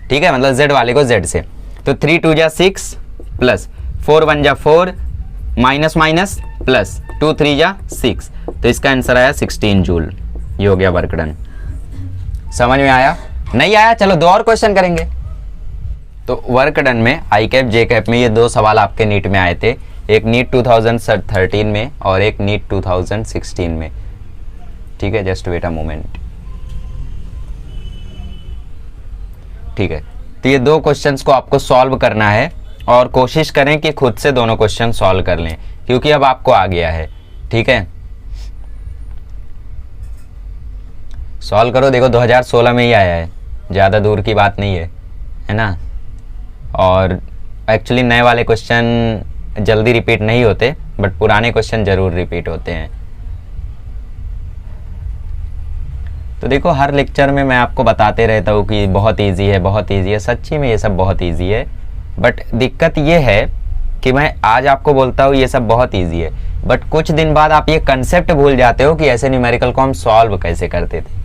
ठीक है, मतलब z वाले को z से। तो 3 2 जा 6 प्लस 4 1 जा 4 माइनस माइनस प्लस 2 3 जा 6, तो इसका आंसर आया 16 जूल। ये हो गया वर्क डन। समझ में आया? नहीं आया? चलो 2 और क्वेश्चन करेंगे। तो वर्क डन में आई कैप जे कैप में ये 2 सवाल आपके नीट में आए थे, एक नीट 2013 में और एक नीट 2016 में। ठीक है, जस्ट वेट अ मोमेंट। ठीक है, तो ये 2 क्वेश्चंस को आपको सॉल्व करना है और कोशिश करें कि खुद से दोनों क्वेश्चन सॉल्व कर लें, क्योंकि अब आपको आ गया है। ठीक है, सॉल्व करो। देखो 2016 में ही आया है, ज़्यादा दूर की बात नहीं है ना। और एक्चुअली नए वाले क्वेश्चन जल्दी रिपीट नहीं होते, बट पुराने क्वेश्चन ज़रूर रिपीट होते हैं। तो देखो हर लेक्चर में मैं आपको बताते रहता हूँ कि बहुत इजी है, बहुत इजी है। सच्ची में ये सब बहुत इजी है, बट दिक्कत ये है कि मैं आज आपको बोलता हूँ ये सब बहुत इजी है, बट कुछ दिन बाद आप ये कंसेप्ट भूल जाते हो कि ऐसे न्यूमेरिकल को हम सॉल्व कैसे करते थे।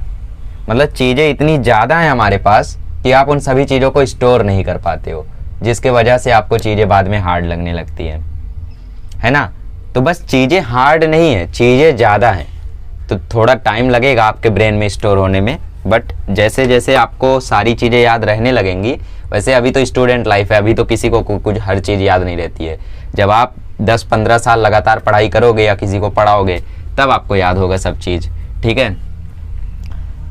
मतलब चीज़ें इतनी ज़्यादा हैं हमारे पास कि आप उन सभी चीज़ों को स्टोर नहीं कर पाते हो, जिसके वजह से आपको चीज़ें बाद में हार्ड लगने लगती हैं, है ना। तो बस चीज़ें हार्ड नहीं है, चीज़ें ज़्यादा हैं, तो थोड़ा टाइम लगेगा आपके ब्रेन में स्टोर होने में, बट जैसे जैसे आपको सारी चीज़ें याद रहने लगेंगी, वैसे अभी तो स्टूडेंट लाइफ है, अभी तो किसी को कुछ हर चीज़ याद नहीं रहती है। जब आप 10-15 साल लगातार पढ़ाई करोगे या किसी को पढ़ाओगे तब आपको याद होगा सब चीज़। ठीक है,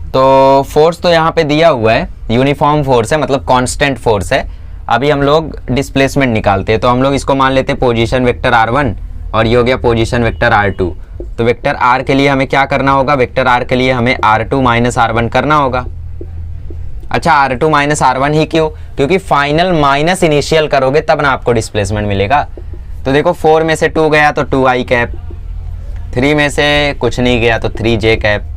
तो फोर्स तो यहाँ पे दिया हुआ है, यूनिफॉर्म फोर्स है, मतलब कांस्टेंट फोर्स है। अभी हम लोग डिस्प्लेसमेंट निकालते हैं, तो हम लोग इसको मान लेते हैं पोजीशन वेक्टर r1 और ये हो गया पोजीशन वेक्टर r2। तो वेक्टर r के लिए हमें क्या करना होगा, वेक्टर r के लिए हमें r2 माइनस r1 करना होगा। अच्छा, r2 माइनस r1 ही क्यों? क्योंकि फाइनल माइनस इनिशियल करोगे तब ना आपको डिस्प्लेसमेंट मिलेगा। तो देखो 4 में से 2 गया तो 2i कैप, 3 में से कुछ नहीं गया तो 3j कैप,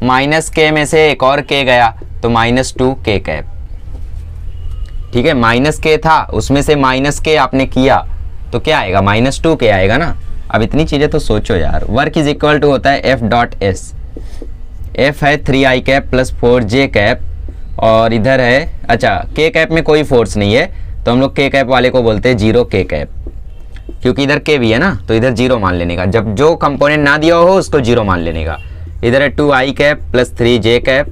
माइनस k में से एक और k गया तो माइनस 2k कैप। ठीक है, माइनस k था उसमें से माइनस k आपने किया तो क्या आएगा, माइनस 2k आएगा ना। अब इतनी चीज़ें तो सोचो यार। वर्क इज इक्वल टू होता है f डॉट एस। f है 3i cap plus 4j cap और इधर है, अच्छा k कैप में कोई फोर्स नहीं है तो हम लोग k कैप वाले को बोलते हैं 0k कैप, क्योंकि इधर k भी है ना, तो इधर 0 मान लेने का। जब जो कंपोनेंट ना दिया हो उसको 0 मान लेने का। इधर है 2i cap plus 3j cap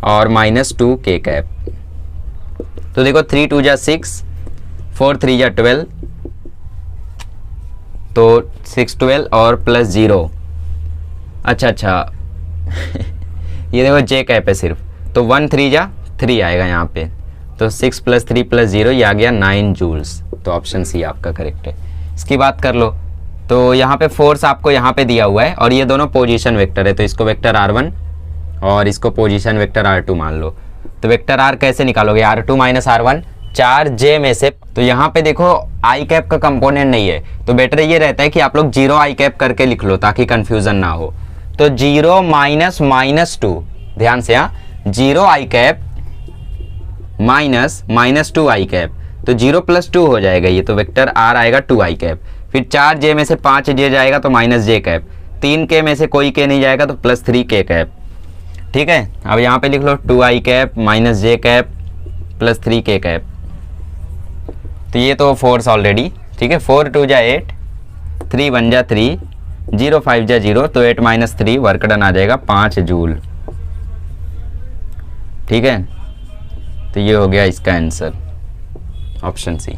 और माइनस 2k कैप। तो देखो 3 2 जा 6, 4 3 जा 12, तो 6 12 और प्लस 0। अच्छा ये देखो j कैप है सिर्फ, तो 1 3 जा 3 आएगा यहाँ पे, तो 6 प्लस 3 प्लस 0 ये आ गया 9 जूल्स। तो ऑप्शन सी आपका करेक्ट है। इसकी बात कर लो, तो यहाँ पे फोर्स आपको यहाँ पे दिया हुआ है और ये दोनों पोजीशन वेक्टर है, तो इसको वेक्टर r1 और इसको पोजीशन वेक्टर r2 मान लो। तो वेक्टर r कैसे निकालोगे, r2 माइनस r1 4j में से, तो यहाँ पे देखो i कैप का कंपोनेंट नहीं है, तो बेटर ये रहता है कि आप लोग 0i कैप करके लिख लो ताकि कंफ्यूजन ना हो। तो 0 माइनस माइनस 2, ध्यान से, हाँ 0i cap minus minus 2i cap, तो 0 + 2 हो जाएगा ये, तो वेक्टर r आएगा 2i कैप। फिर 4j में से 5j जाएगा तो -j कैप, 3k में से कोई k नहीं जाएगा तो +3k कैप। ठीक है, अब यहाँ पे लिख लो 2i cap -j cap +3k cap. तो ये तो फोर्स ऑलरेडी, ठीक है, 4 2 जा 8, 3 1 जा 3, 0 5 जा 0, तो 8 - 3 वर्क डन आ जाएगा 5 जूल। ठीक है, तो ये हो गया इसका आंसर, ऑप्शन सी।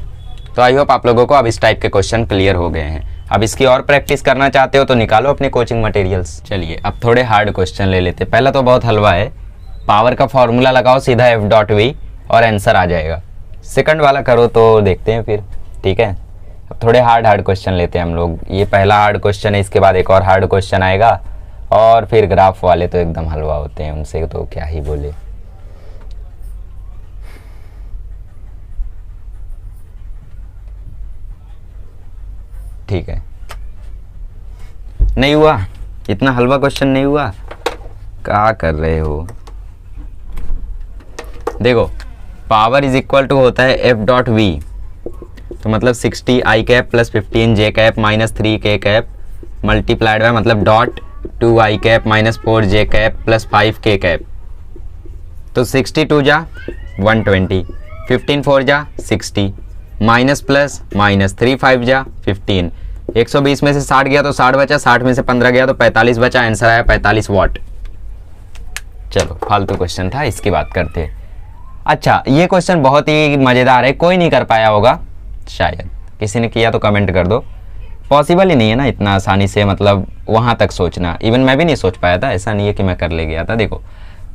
तो आई होप आप लोगों को अब इस टाइप के क्वेश्चन क्लियर हो गए हैं। अब इसकी और प्रैक्टिस करना चाहते हो तो निकालो अपने कोचिंग मटेरियल्स। चलिए अब थोड़े हार्ड क्वेश्चन ले लेते। पहला तो बहुत हलवा है, पावर का फॉर्मूला लगाओ सीधा F.V और आंसर आ जाएगा। सेकंड वाला करो तो देखते हैं फिर। ठीक है, अब थोड़े हार्ड क्वेश्चन लेते हैं हम लोग। ये पहला हार्ड क्वेश्चन है, इसके बाद एक और हार्ड क्वेश्चन आएगा, और फिर ग्राफ वाले तो एकदम हलवा होते हैं, उनसे तो क्या ही बोले। ठीक है, नहीं हुआ, इतना हलवा क्वेश्चन नहीं हुआ, क्या कर रहे हो। देखो पावर इज इक्वल टू होता है F.V, तो मतलब 60i cap + 15j cap -3k cap multiplied by मतलब dot 2i cap -4j cap + 5k cap. तो 62 जा 120, 15 4 जा 60, माइनस प्लस माइनस 3 5 जा 15, 120 में से 60 गया तो 60 बचा, 60 में से 15 गया तो 45 बचा, आंसर आया 45 वाट। चलो फालतू क्वेश्चन था, इसकी बात करते हैं। अच्छा ये क्वेश्चन बहुत ही मज़ेदार है, कोई नहीं कर पाया होगा, शायद किसी ने किया तो कमेंट कर दो। पॉसिबल ही नहीं है ना इतना आसानी से, मतलब वहाँ तक सोचना, इवन मैं भी नहीं सोच पाया था, ऐसा नहीं है कि मैं कर ले गया था। देखो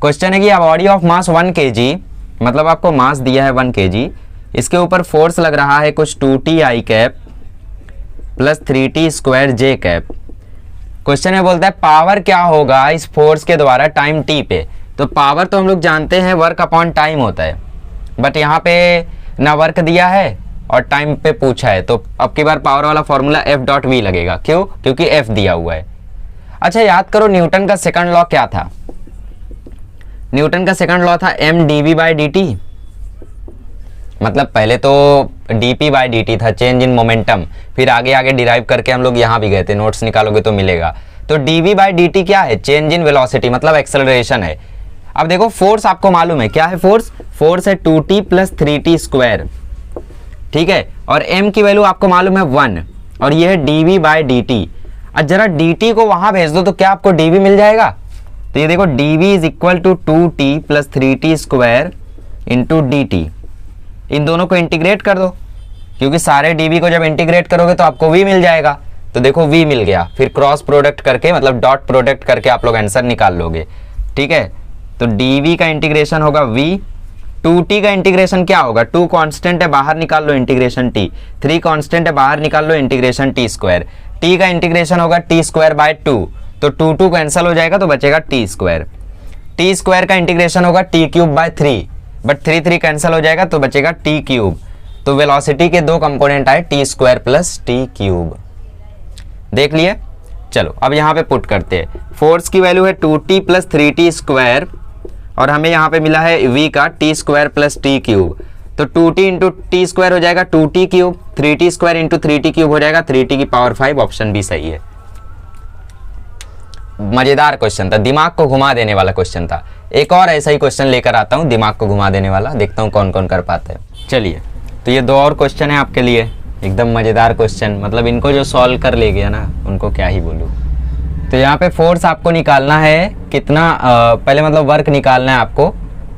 क्वेश्चन है कि a body of mass 1 kg, मतलब आपको मास दिया है 1 kg, इसके ऊपर फोर्स लग रहा है कुछ 2ti cap + 3t² cap. Question में बोलता है पावर क्या होगा इस फोर्स के द्वारा टाइम t पे। तो पावर तो हम लोग जानते हैं वर्क अपॉन टाइम होता है, बट यहाँ पे ना वर्क दिया है और टाइम पे पूछा है, तो अब की बार पावर वाला फॉर्मूला F.V लगेगा। क्यों? क्योंकि F दिया हुआ है। अच्छा याद करो न्यूटन का सेकंड लॉ क्या था। न्यूटन का सेकंड लॉ था mdv/dt, मतलब पहले तो dp/dt था, चेंज इन मोमेंटम, फिर आगे आगे डिराइव करके हम लोग यहाँ भी गए थे, नोट्स निकालोगे तो मिलेगा। तो dv/dt क्या है? चेंज इन वेलोसिटी, मतलब एक्सेलरेशन है। अब देखो फोर्स आपको मालूम है क्या है, फोर्स है 2t + 3t², ठीक है, और m की वैल्यू आपको मालूम है 1, और ये है dv/dt। अब जरा dt को वहां भेज दो तो क्या आपको dv मिल जाएगा। तो ये देखो dv = 2t + 3t² × dt, इन दोनों को इंटीग्रेट कर दो, क्योंकि सारे dv को जब इंटीग्रेट करोगे तो आपको v मिल जाएगा। तो देखो v मिल गया, फिर क्रॉस प्रोडक्ट करके मतलब डॉट प्रोडक्ट करके आप लोग आंसर निकाल लोगे। ठीक है, तो dv का इंटीग्रेशन होगा v, 2t का इंटीग्रेशन क्या होगा, 2 कांस्टेंट है बाहर निकाल लो इंटीग्रेशन t, 3 कांस्टेंट है बाहर निकाल लो इंटीग्रेशन t², t का इंटीग्रेशन होगा t²/2, तो 2 कैंसिल हो जाएगा तो बचेगा t², t² का इंटीग्रेशन होगा t³/3, बट 3 कैंसिल हो जाएगा तो बचेगा t³। तो वेलोसिटी के दो कंपोनेंट आए t² + t³, देख लिए। चलो अब यहाँ पे पुट करते हैं, फोर्स की वैल्यू है 2t + 3t², और हमें यहाँ पे मिला है v का t² + t³, तो 2t × t² हो जाएगा 2t³, 3t² × 3t³ हो जाएगा 3t⁵ ऑप्शन भी सही है। मजेदार क्वेश्चन था, दिमाग को घुमा देने वाला क्वेश्चन था। एक और ऐसा ही क्वेश्चन लेकर आता हूँ दिमाग को घुमा देने वाला, देखता हूँ कौन कौन कर पाता है। चलिए तो ये 2 और क्वेश्चन है आपके लिए, एकदम मजेदार क्वेश्चन, मतलब इनको जो सॉल्व कर ले गया ना उनको क्या ही बोलूँ। तो यहाँ पे फोर्स आपको निकालना है कितना, पहले मतलब वर्क निकालना है आपको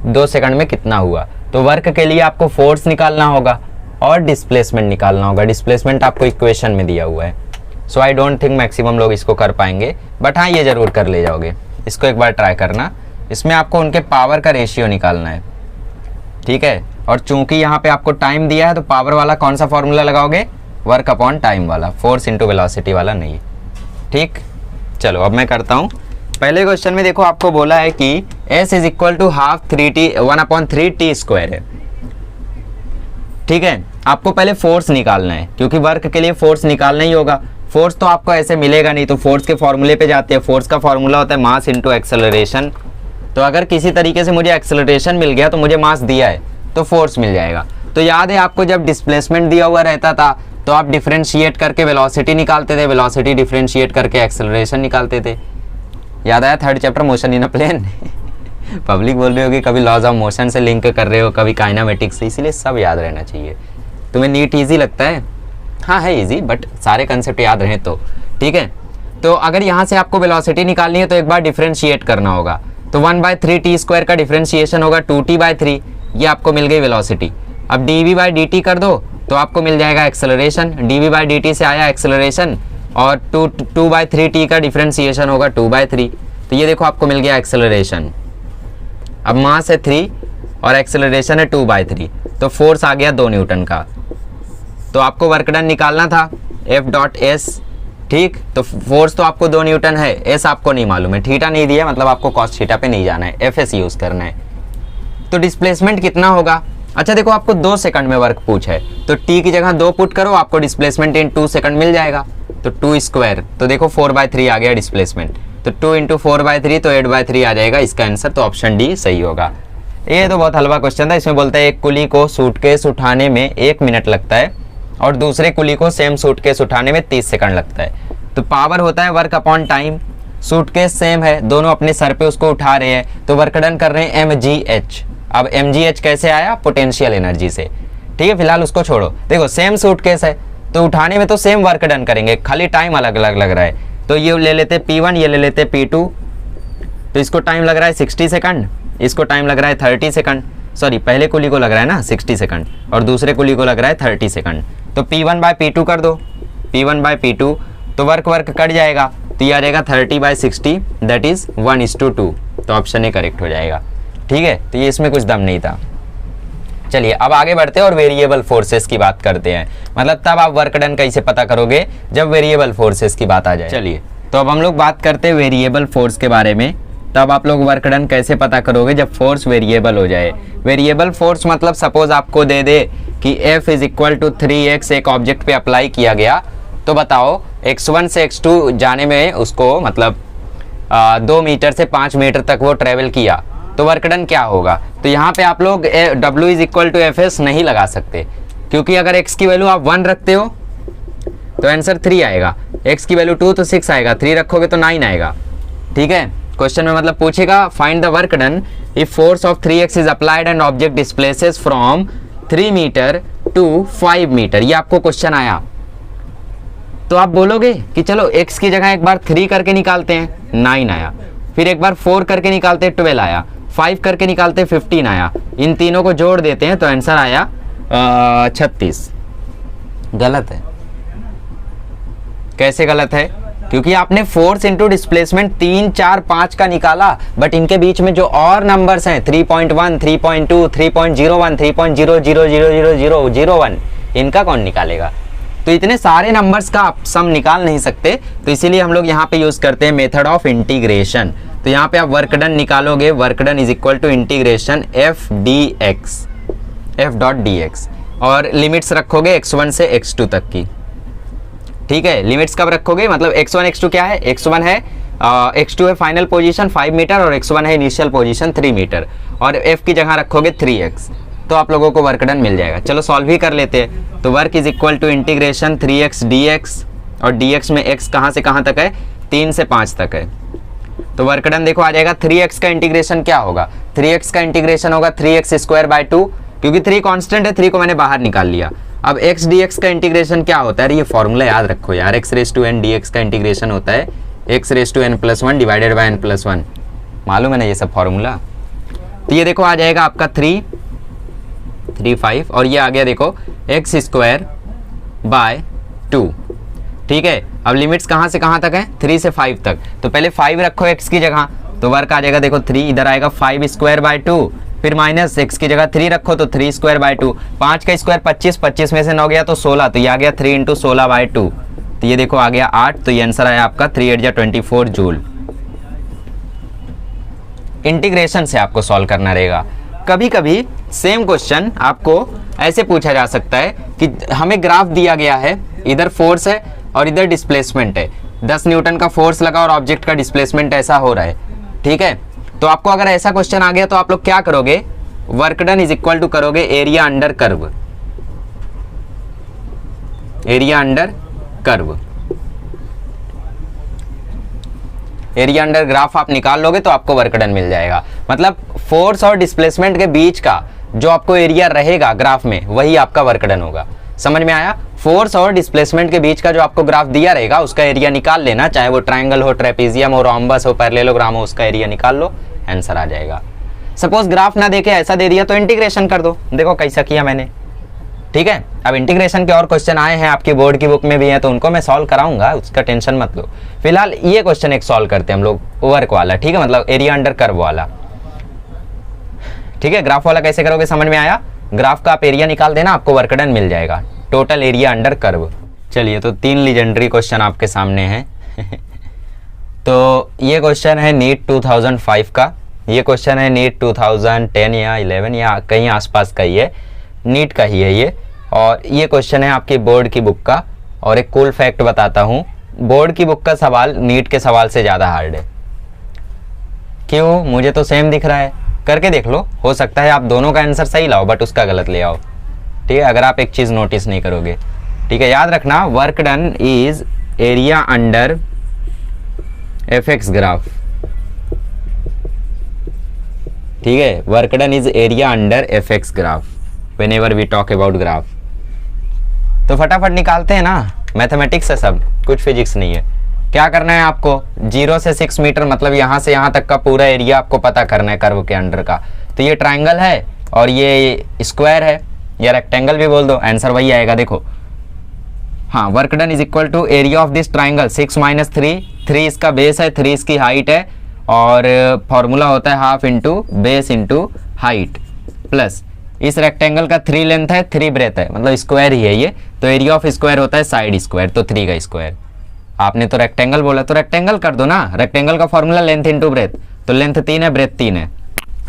2 सेकंड में कितना हुआ। तो वर्क के लिए आपको फोर्स निकालना होगा और डिस्प्लेसमेंट निकालना होगा। डिस्प्लेसमेंट आपको इक्वेशन में दिया हुआ है, सो आई डोंट थिंक मैक्सिमम लोग इसको कर पाएंगे, बट हाँ ये जरूर कर ले जाओगे। इसको एक बार ट्राई करना, इसमें आपको उनके पावर का रेशियो निकालना है। ठीक है, और चूंकि यहाँ पे आपको टाइम दिया है तो पावर वाला कौन सा फॉर्मूला लगाओगे, वर्क अपॉन टाइम वाला, फोर्स इंटू वेलोसिटी वाला नहीं। ठीक, चलो अब मैं करता हूँ। पहले क्वेश्चन में देखो आपको बोला है कि S = ½ 3t 1/3t² है। ठीक है, आपको पहले फोर्स निकालना है, क्योंकि वर्क के लिए फोर्स निकालना ही होगा। फोर्स तो आपको ऐसे मिलेगा नहीं, तो फोर्स के फॉर्मूले पे जाते हैं। फोर्स का फॉर्मूला होता है मास इंटू एक्सेलरेशन। तो अगर किसी तरीके से मुझे एक्सेलरेशन मिल गया तो मुझे मास दिया है तो फोर्स मिल जाएगा। तो याद है आपको जब डिस्प्लेसमेंट दिया हुआ रहता था तो आप डिफरेंशिएट करके वेलोसिटी निकालते थे, वेलोसिटी डिफरेंशिएट करके एक्सेलरेशन निकालते थे। याद आया third chapter motion in a plane. Public बोल रही होगी कभी लॉज ऑफ मोशन से लिंक कर रहे हो, कभी काइनेमेटिक्स से, इसीलिए सब याद रहना चाहिए। तुम्हें नीट ईजी लगता है? हाँ है ईजी, बट सारे कंसेप्ट याद रहें तो ठीक है। तो अगर यहाँ से आपको वेलोसिटी निकालनी है तो एक बार डिफरेंशिएट करना होगा। तो 1/3t² का डिफरेंशिएशन होगा 2t/3, ये आपको मिल गई वेलोसिटी। अब dv/dt कर दो तो आपको मिल जाएगा एक्सेलरेशन। dv/dt से आया एक्सेलरेशन और 2/3t का डिफरेंशिएशन होगा 2/3, तो ये देखो आपको मिल गया एक्सेलरेशन। अब मास है 3 और एक्सेलरेशन है 2/3, तो फोर्स आ गया 2 न्यूटन का। तो आपको वर्क डन निकालना था F.S, ठीक। तो फोर्स तो आपको 2 न्यूटन है, एस आपको नहीं मालूम है, थीटा नहीं दिया, मतलब आपको कॉस थीटा पे नहीं जाना है, FS यूज करना है। तो डिस्प्लेसमेंट कितना होगा? अच्छा देखो आपको 2 सेकंड में वर्क पूछा है, तो t की जगह 2 पुट करो, आपको डिस्प्लेसमेंट इन 2 सेकंड मिल जाएगा। तो 2², तो देखो 4/3 आ गया डिस्प्लेसमेंट, तो 2 × 4/3 तो 8/3 आ जाएगा इसका आंसर। तो ऑप्शन डी सही होगा। ये तो बहुत हलवा क्वेश्चन था। इसमें बोलता है एक कुली को सूटकेस उठाने में 1 मिनट लगता है और दूसरे कुली को सेम सूटकेस उठाने में 30 सेकंड लगता है। तो पावर होता है work upon time, suitcase same है, दोनों अपने सर पे उसको उठा रहे हैं, तो वर्क डन कर रहे हैं mgh। अब mgh कैसे आया? पोटेंशियल एनर्जी से, ठीक है। फिलहाल उसको छोड़ो, देखो सेम सूटकेस है तो उठाने में तो सेम वर्क डन करेंगे, खाली टाइम अलग अलग लग रहा है। तो ये ले लेते P1, ये ले लेते P2, तो इसको टाइम लग रहा है 60 सेकंड, इसको टाइम लग रहा है 30 सेकंड। सॉरी, पहले कुली को लग रहा है ना 60 सेकंड और दूसरे कुली को लग रहा है 30 सेकंड। तो P1/P2 कर दो, P1/P2, तो वर्क कट जाएगा, तो ये आ जाएगा 30/60, दैट इज 1:2। तो ऑप्शन ए करेक्ट हो जाएगा, ठीक है। तो ये इसमें कुछ दम नहीं था। चलिए अब आगे बढ़ते हैं और वेरिएबल फोर्सेस की बात करते हैं। मतलब तब आप वर्क डन कैसे पता करोगे? जब वेरिएबल फोर्सेस की बात आ जाए। चलिए तो अब हम लोग बात करते हैं वेरिएबल फोर्स के बारे में। तब आप लोग वर्क डन कैसे पता करोगे? जब फोर्स वेरिएबल हो जाए। वेरिएबल फोर्स मतलब सपोज आपको दे दे कि F = 3x एक ऑब्जेक्ट पे अप्लाई किया गया, तो बताओ x1 से x2 जाने में उसको मतलब 2 मीटर से 5 मीटर तक वो ट्रेवल किया, तो वर्क डन क्या होगा? तो यहाँ पे आप लोग W = Fs नहीं लगा सकते, क्योंकि अगर x की वैल्यू आप 1 रखते हो तो आंसर 3 आएगा, x की वैल्यू 2 तो 6 आएगा, 3 रखोगे तो 9 आएगा, ठीक है। क्वेश्चन में मतलब पूछेगा find the work done if force of 3x is applied and object displaces from 3 metre to 5 metre, ये आपको क्वेश्चन आया। तो आप बोलोगे कि चलो x की जगह एक बार 3 करके निकालते हैं, 9 आया, फिर एक बार 4 करके निकालते हैं 12 आया, 5 करके निकालते 15 आया, इन तीनों को जोड़ देते हैं तो आंसर आया 36। गलत है। कैसे गलत है? क्योंकि आपने फोर्स इंटू डिस्प्लेसमेंट 3, 4, 5 का निकाला, बट इनके बीच में जो और नंबर्स हैं 3.1, 3.2, 3.01, 3.00000001, इनका कौन निकालेगा? तो इतने सारे नंबर्स का आप सम निकाल नहीं सकते, तो इसीलिए हम लोग यहाँ पे यूज करते हैं मेथड ऑफ इंटीग्रेशन। तो यहाँ पे आप वर्क डन निकालोगे, work done is equal to integration F.dx और लिमिट्स रखोगे x1 से x2 तक की, ठीक है। लिमिट्स कब रखोगे? मतलब x1 x2 क्या है? x1 है x2 है फाइनल पोजीशन 5 मीटर और x1 है इनिशियल पोजीशन 3 मीटर, और f की जगह रखोगे 3x, तो आप लोगों को वर्क डन मिल जाएगा। चलो सॉल्व ही कर लेते हैं। तो work is equal to integration 3x dx, और dx में x कहाँ से कहाँ तक है? 3 से 5 तक है। तो वर्क डन देखो आ जाएगा 3x का इंटीग्रेशन क्या होगा? 3x का इंटीग्रेशन होगा 3x²/2, क्योंकि 3 कांस्टेंट है, 3 को मैंने बाहर निकाल लिया। अब x dx का इंटीग्रेशन क्या होता है? ये फॉर्मूला याद रखो यार, x⁻n dx का इंटीग्रेशन होता है x⁻n+1 डिवाइडेड बाय n+1, मालूम है ना ये सब फॉर्मूला। तो ये देखो आ जाएगा आपका 3, 5 और ये आ गया देखो x²/2, ठीक है। अब लिमिट्स कहाँ से कहाँ तक है? 3 से 5 तक, तो पहले 5 रखो x की जगह, तो वर्क आ जाएगा देखो 3, इधर आएगा 5²/2, फिर माइनस x की जगह 3 रखो तो 3²/2, 5 का स्क्वायर 25, 25 में से 9 गया तो 16, तो ये आ गया 3 × 16/2, तो ये देखो आ गया 8, तो ये आंसर आया आपका 3×8=24 जूल। इंटीग्रेशन से आपको सॉल्व करना रहेगा। कभी कभी सेम क्वेश्चन आपको ऐसे पूछा जा सकता है कि हमें ग्राफ दिया गया है, इधर फोर्स है और इधर डिस्प्लेसमेंट है, 10 न्यूटन का फोर्स लगा और ऑब्जेक्ट का डिस्प्लेसमेंट ऐसा हो रहा है, ठीक है। तो आपको अगर ऐसा क्वेश्चन आ गया तो आप लोग क्या करोगे? Work done is equal to करोगे area under curve, area under curve. Area under graph आप निकाल लोगे तो आपको वर्क डन मिल जाएगा। मतलब फोर्स और डिस्प्लेसमेंट के बीच का जो आपको एरिया रहेगा ग्राफ में, वही आपका वर्क डन होगा। समझ में आया? फोर्स और डिस्प्लेसमेंट के बीच का जो आपको ग्राफ दिया रहेगा उसका एरिया निकाल लेना, चाहे वो ट्रायंगल हो, ट्रेपेजियम हो, रोम्बस हो, पैरेललोग्राम हो, उसका एरिया निकाल लो, आंसर आ जाएगा। सपोज ग्राफ ना देके ऐसा दे दिया तो इंटीग्रेशन कर दो, देखो कैसा किया मैंने। ठीक है, अब इंटीग्रेशन के और क्वेश्चन आए हैं आपकी बोर्ड की बुक में भी हैं, तो उनको मैं सॉल्व कराऊंगा, उसका टेंशन मत लो। फिलहाल ये क्वेश्चन एक सॉल्व करते हैं हम लोग, वर्क वाला। ठीक है, मतलब एरिया अंडर कर्व वाला। ठीक है, ग्राफ वाला कैसे करोगे समझ में आया? ग्राफ का आप एरिया निकाल देना, आपको वर्क डन मिल जाएगा, टोटल एरिया अंडर कर्व। चलिए, तो 3 लीजेंडरी क्वेश्चन आपके सामने हैं। तो ये क्वेश्चन है नीट 2005 का, ये क्वेश्चन है नीट 2010 या 11 या कहीं आसपास का ही है, नीट का ही है ये। और ये क्वेश्चन है आपकी बोर्ड की बुक का। और एक कूल फैक्ट बताता हूँ, बोर्ड की बुक का सवाल नीट के सवाल से ज़्यादा हार्ड है। क्यों? मुझे तो सेम दिख रहा है, करके देख लो, हो सकता है आप दोनों का आंसर सही लाओ बट उसका गलत ले आओ। ठीक है, अगर आप एक चीज़ नोटिस नहीं करोगे। ठीक है, याद रखना, work done is area under F) graph. ठीक है, work done is area under F) graph whenever we talk about graph. तो फटाफट निकालते हैं ना, मैथमेटिक्स है सब, कुछ फिजिक्स नहीं है। क्या करना है आपको? 0 से 6 मीटर, मतलब यहाँ से यहाँ तक का पूरा एरिया आपको पता करना है कर्व के अंडर का। तो ये ट्राइंगल है और ये स्क्वायर है, या रेक्टेंगल भी बोल दो, आंसर वही आएगा। देखो, हाँ, work done is equal to area of this triangle 6 - 3, 3 इसका बेस है, 3 इसकी हाइट है, और फॉर्मूला होता है half into base into height, plus इस रेक्टेंगल का 3 लेंथ है, 3 ब्रेथ है, मतलब स्क्वायर ही है ये। तो एरिया ऑफ स्क्वायर होता है साइड स्क्वायर, तो 3 का स्क्वायर। आपने तो रेक्टेंगल बोला तो रेक्टेंगल कर दो ना, रेक्टेंगल का फॉर्मूला लेंथ इंटू ब्रेथ, तो लेंथ 3 है, ब्रेथ 3 है,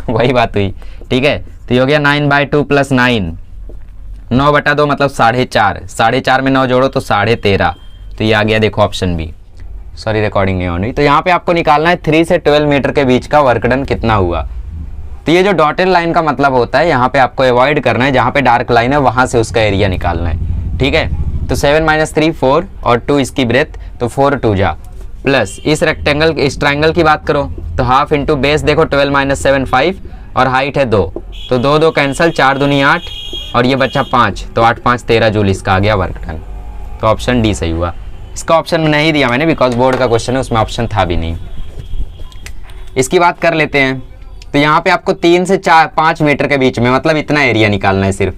वही बात हुई। ठीक है, तो ये हो गया 9/2 + 9, 9/2 मतलब 4.5, 4.5 में 9 जोड़ो तो 13.5, तो ये आ गया। देखो ऑप्शन बी, सॉरी रिकॉर्डिंग नहीं होनी। तो यहाँ पे आपको निकालना है 3 से 12 मीटर के बीच का वर्क डन कितना हुआ। तो ये जो डॉटेड लाइन का मतलब होता है, यहाँ पे आपको अवॉइड करना है, जहाँ पे डार्क लाइन है वहाँ से उसका एरिया निकालना है। ठीक है, तो 7 - 3 4 और 2 इसकी ब्रेथ, तो 4 2 जा, प्लस इस रेक्टेंगल, इस ट्राइंगल की बात करो तो हाफ इंटू बेस, देखो 12 - 7 5, और हाइट है 2, तो 2 2 कैंसिल, 4 दूनी 8, और ये बच्चा 5, तो 8 5 13 जूल इसका आ गया वर्क डन। तो ऑप्शन डी सही हुआ। इसका ऑप्शन नहीं दिया मैंने, बिकॉज बोर्ड का क्वेश्चन है, उसमें ऑप्शन था भी नहीं। इसकी बात कर लेते हैं। तो यहाँ पे आपको 3 से 5 मीटर के बीच में, मतलब इतना एरिया निकालना है सिर्फ।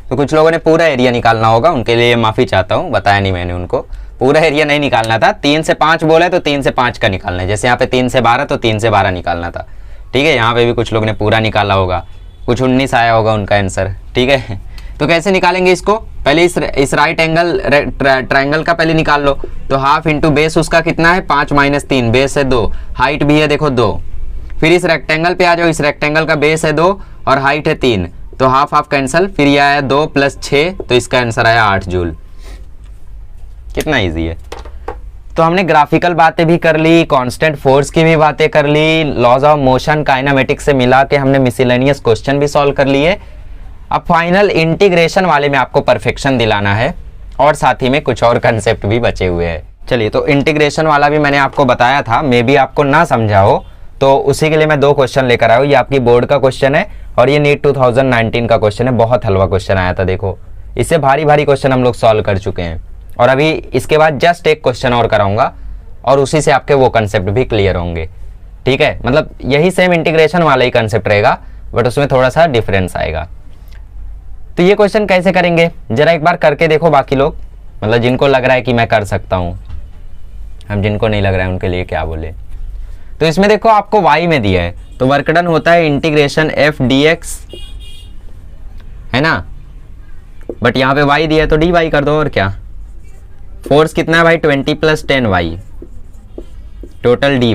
तो कुछ लोगों ने पूरा एरिया निकालना होगा, उनके लिए माफ़ी चाहता हूँ, बताया नहीं मैंने उनको, पूरा एरिया नहीं निकालना था। 3 से 5 बोला है तो 3 से 5 का निकालना है, जैसे यहाँ पे 3 से 12 तो 3 से 12 निकालना था। ठीक है, यहाँ पे भी कुछ लोग ने पूरा निकाला होगा, कुछ 19 आया होगा उनका आंसर। ठीक है, तो कैसे निकालेंगे इसको? पहले इस राइट एंगल ट्राइंगल का पहले निकाल लो। तो हाफ इंटू बेस उसका कितना है 5 - 3, बेस है 2, हाइट भी है देखो 2। फिर इस रेक्टेंगल पे आ जाओ, इस रेक्टेंगल का बेस है 2 और हाइट है 3, तो हाफ हाफ कैंसिल, फिर ये आया 2 + 6, तो इसका आंसर आया 8 जूल। कितना इजी है। तो हमने ग्राफिकल बातें भी कर ली, कांस्टेंट फोर्स की भी बातें कर ली, लॉज ऑफ मोशन काइनेमेटिक्स से मिला के हमने मिसलेनियस क्वेश्चन भी सॉल्व कर लिए। अब फाइनल इंटीग्रेशन वाले में आपको परफेक्शन दिलाना है, और साथ ही में कुछ और कंसेप्ट भी बचे हुए हैं। चलिए, तो इंटीग्रेशन वाला भी मैंने आपको बताया था, मे बी आपको ना समझा हो, तो उसी के लिए मैं 2 क्वेश्चन लेकर आया हूँ। ये आपकी बोर्ड का क्वेश्चन है और ये नीट 2019 का क्वेश्चन है। बहुत हलवा क्वेश्चन आया था, देखो इससे भारी भारी क्वेश्चन हम लोग सॉल्व कर चुके हैं, और अभी इसके बाद जस्ट एक क्वेश्चन और कराऊंगा और उसी से आपके वो कंसेप्ट भी क्लियर होंगे। ठीक है, मतलब यही सेम इंटीग्रेशन वाला ही कंसेप्ट रहेगा, बट उसमें थोड़ा सा डिफरेंस आएगा। तो ये क्वेश्चन कैसे करेंगे जरा एक बार करके देखो बाकी लोग, मतलब जिनको लग रहा है कि मैं कर सकता हूँ, हम जिनको नहीं लग रहा है उनके लिए क्या बोले। तो इसमें देखो आपको y में दिया है, तो वर्क डन होता है इंटीग्रेशन f dx, है ना, बट यहाँ पे y दिया है तो dy कर दो, और क्या। फोर्स कितना है भाई 20 + 10y, टोटल dy।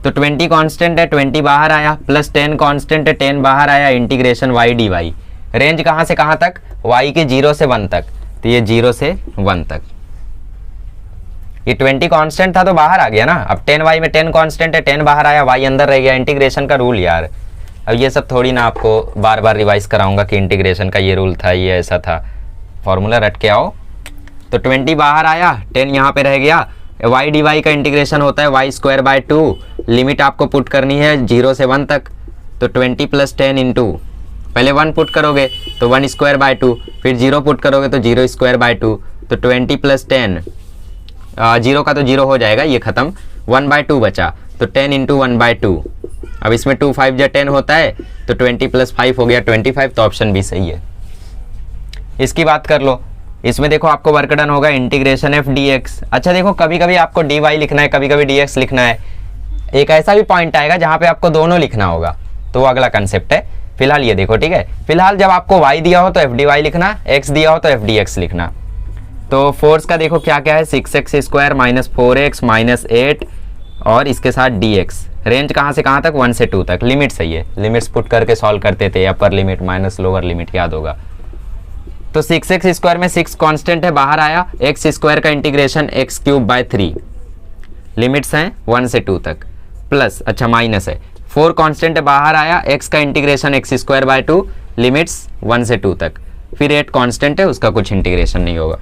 तो 20 कांस्टेंट है, 20 बाहर आया, प्लस 10 कांस्टेंट है, 10 बाहर आया, इंटीग्रेशन y dy। रेंज कहाँ से कहाँ तक? y के 0 से 1 तक, तो ये 0 से 1 तक। ये 20 कांस्टेंट था तो बाहर आ गया ना, अब 10y में 10 कांस्टेंट है, 10 बाहर आया, y अंदर रह गया। इंटीग्रेशन का रूल यार, अब ये सब थोड़ी ना आपको बार बार रिवाइज कराऊंगा कि इंटीग्रेशन का ये रूल था, ये ऐसा था। फॉर्मूला रट के आओ, तो 20 बाहर आया, 10 यहाँ पे रह गया। वाई डी वाई का इंटीग्रेशन होता है वाई स्क्वायर बाय 2, लिमिट आपको पुट करनी है 0 से 1 तक। तो 20 प्लस 10 इंटू, पहले 1 पुट करोगे तो 1 स्क्वायर बाय 2, फिर 0 पुट करोगे तो 0 स्क्वायर बाय 2, तो 20 प्लस 10, 0 का तो 0 हो जाएगा, ये खत्म, 1 बाय 2 बचा, तो 10 इंटू 1 बाय 2। अब इसमें 2 5 या 10 होता है, तो 20 प्लस 5 हो गया 25, तो ऑप्शन भी सही है। इसकी बात कर लो, इसमें देखो आपको वर्क डन होगा इंटीग्रेशन एफ डी एक्स। अच्छा देखो, कभी कभी आपको डी वाई लिखना है, कभी कभी डी एक्स लिखना है, एक ऐसा भी पॉइंट आएगा जहाँ पे आपको दोनों लिखना होगा, तो वो अगला कंसेप्ट है। फिलहाल ये देखो, ठीक है, फिलहाल जब आपको y दिया हो तो एफ डी वाई लिखना, x दिया हो तो एफ डी एक्स लिखना। तो फोर्स का देखो क्या क्या है, 6x square minus 4x minus 8 और इसके साथ dx। रेंज कहाँ से कहाँ तक, 1 से 2 तक। लिमिट सही है, लिमिट्स पुट करके सॉल्व करते थे, अपर लिमिट माइनस लोअर लिमिट, याद होगा। तो 6x स्क्वायर में 6 कांस्टेंट है, बाहर आया, x स्क्वायर का integration x cube by 3, limits हैं 1 से 2 तक, प्लस, अच्छा माइनस है, 4 कांस्टेंट है, बाहर आया, x का integration x square by 2, limits 1 से 2 तक, फिर 8 कांस्टेंट है, उसका कुछ इंटीग्रेशन नहीं होगा।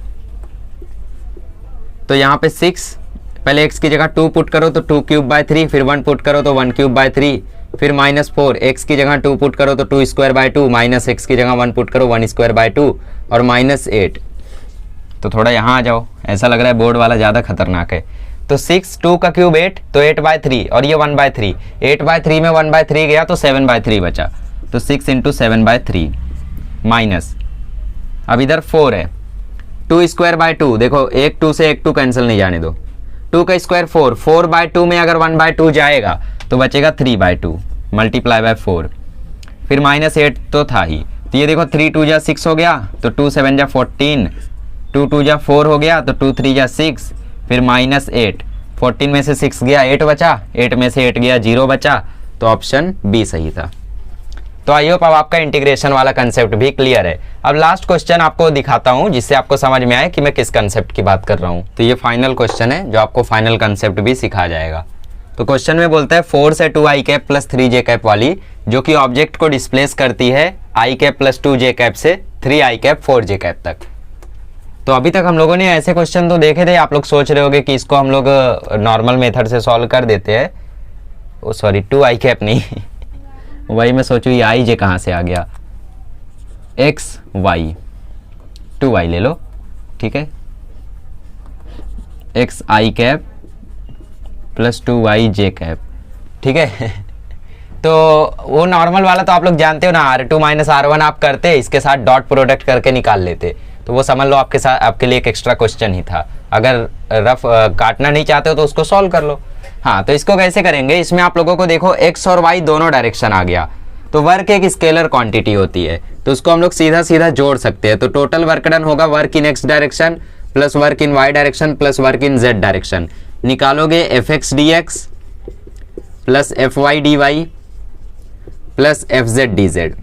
तो यहाँ पे 6, पहले x की जगह 2 पुट करो तो 2 क्यूब बाय 3, फिर 1 पुट करो तो 1 क्यूब बाय 3, फिर माइनस 4, x की जगह 2 पुट करो तो 2 स्क्वायर बाय 2, माइनस x की जगह 1 पुट करो 1 स्क्वायर बाय 2 और माइनस 8। तो थोड़ा यहाँ आ जाओ, ऐसा लग रहा है बोर्ड वाला ज़्यादा खतरनाक है। तो 6, 2 का क्यूब 8, तो 8 बाय 3 और ये 1 बाय 3, 8 बाय 3 में 1 बाय 3 गया तो 7 बाय 3 बचा, तो 6 इंटू 7 बाय 3 माइनस, अब इधर 4 है, 2 स्क्वायर बाय 2, देखो एक 2 से एक 2 कैंसिल नहीं जाने दो, 2 का स्क्वायर 4, 4 बाय 2 में अगर 1 बाय 2 जाएगा तो बचेगा 3 बाय 2 मल्टीप्लाई बाय 4, फिर माइनस 8 तो था ही, तो ये देखो 3 2 जा 6 हो गया, तो 2 7 जा 14, 2 2 जा 4 हो गया, तो 2 3 जा 6, फिर माइनस 8, 14 में से 6 गया 8 बचा, 8 में से 8 गया 0 बचा, तो ऑप्शन बी सही था। तो आई होप अब आपका इंटीग्रेशन वाला कंसेप्ट भी क्लियर है। अब लास्ट क्वेश्चन आपको दिखाता हूं जिससे आपको समझ में आए कि मैं किस कंसेप्ट की बात कर रहा हूं। तो ये फाइनल क्वेश्चन है जो आपको फाइनल कंसेप्ट भी सिखा जाएगा। तो क्वेश्चन में बोलता है फोर्स है 2 आई कैप प्लस 3 जे कैप वाली, जो कि ऑब्जेक्ट को डिस्प्लेस करती है आई कैप प्लस 2 जे कैप से 3 आई कैप 4 जे कैप तक। तो अभी तक हम लोगों ने ऐसे क्वेश्चन तो देखे थे, आप लोग सोच रहे होगे कि इसको हम लोग नॉर्मल मेथड से सॉल्व कर देते हैं, ओ सॉरी 2 आई कैप नहीं वही मैं सोचूं ये आई जे कहाँ से आ गया, एक्स वाई, 2 वाई ले लो, ठीक है, एक्स आई कैप प्लस 2 वाई जे कैप, ठीक है तो वो नॉर्मल वाला तो आप लोग जानते हो ना, R2 माइनस R1 आप करते, इसके साथ डॉट प्रोडक्ट करके निकाल लेते, तो वो समझ लो आपके साथ आपके लिए एक एक्स्ट्रा क्वेश्चन ही था। अगर रफ काटना नहीं चाहते हो तो उसको सॉल्व कर लो। हाँ, तो इसको कैसे करेंगे, इसमें आप लोगों को देखो x और y दोनों डायरेक्शन आ गया, तो वर्क एक स्केलर क्वांटिटी होती है, तो उसको हम लोग सीधा सीधा जोड़ सकते हैं। तो टोटल वर्क डन होगा work in x direction plus work in y direction plus work in z direction. निकालोगे F X D X plus F Y D Y plus F Z D Z.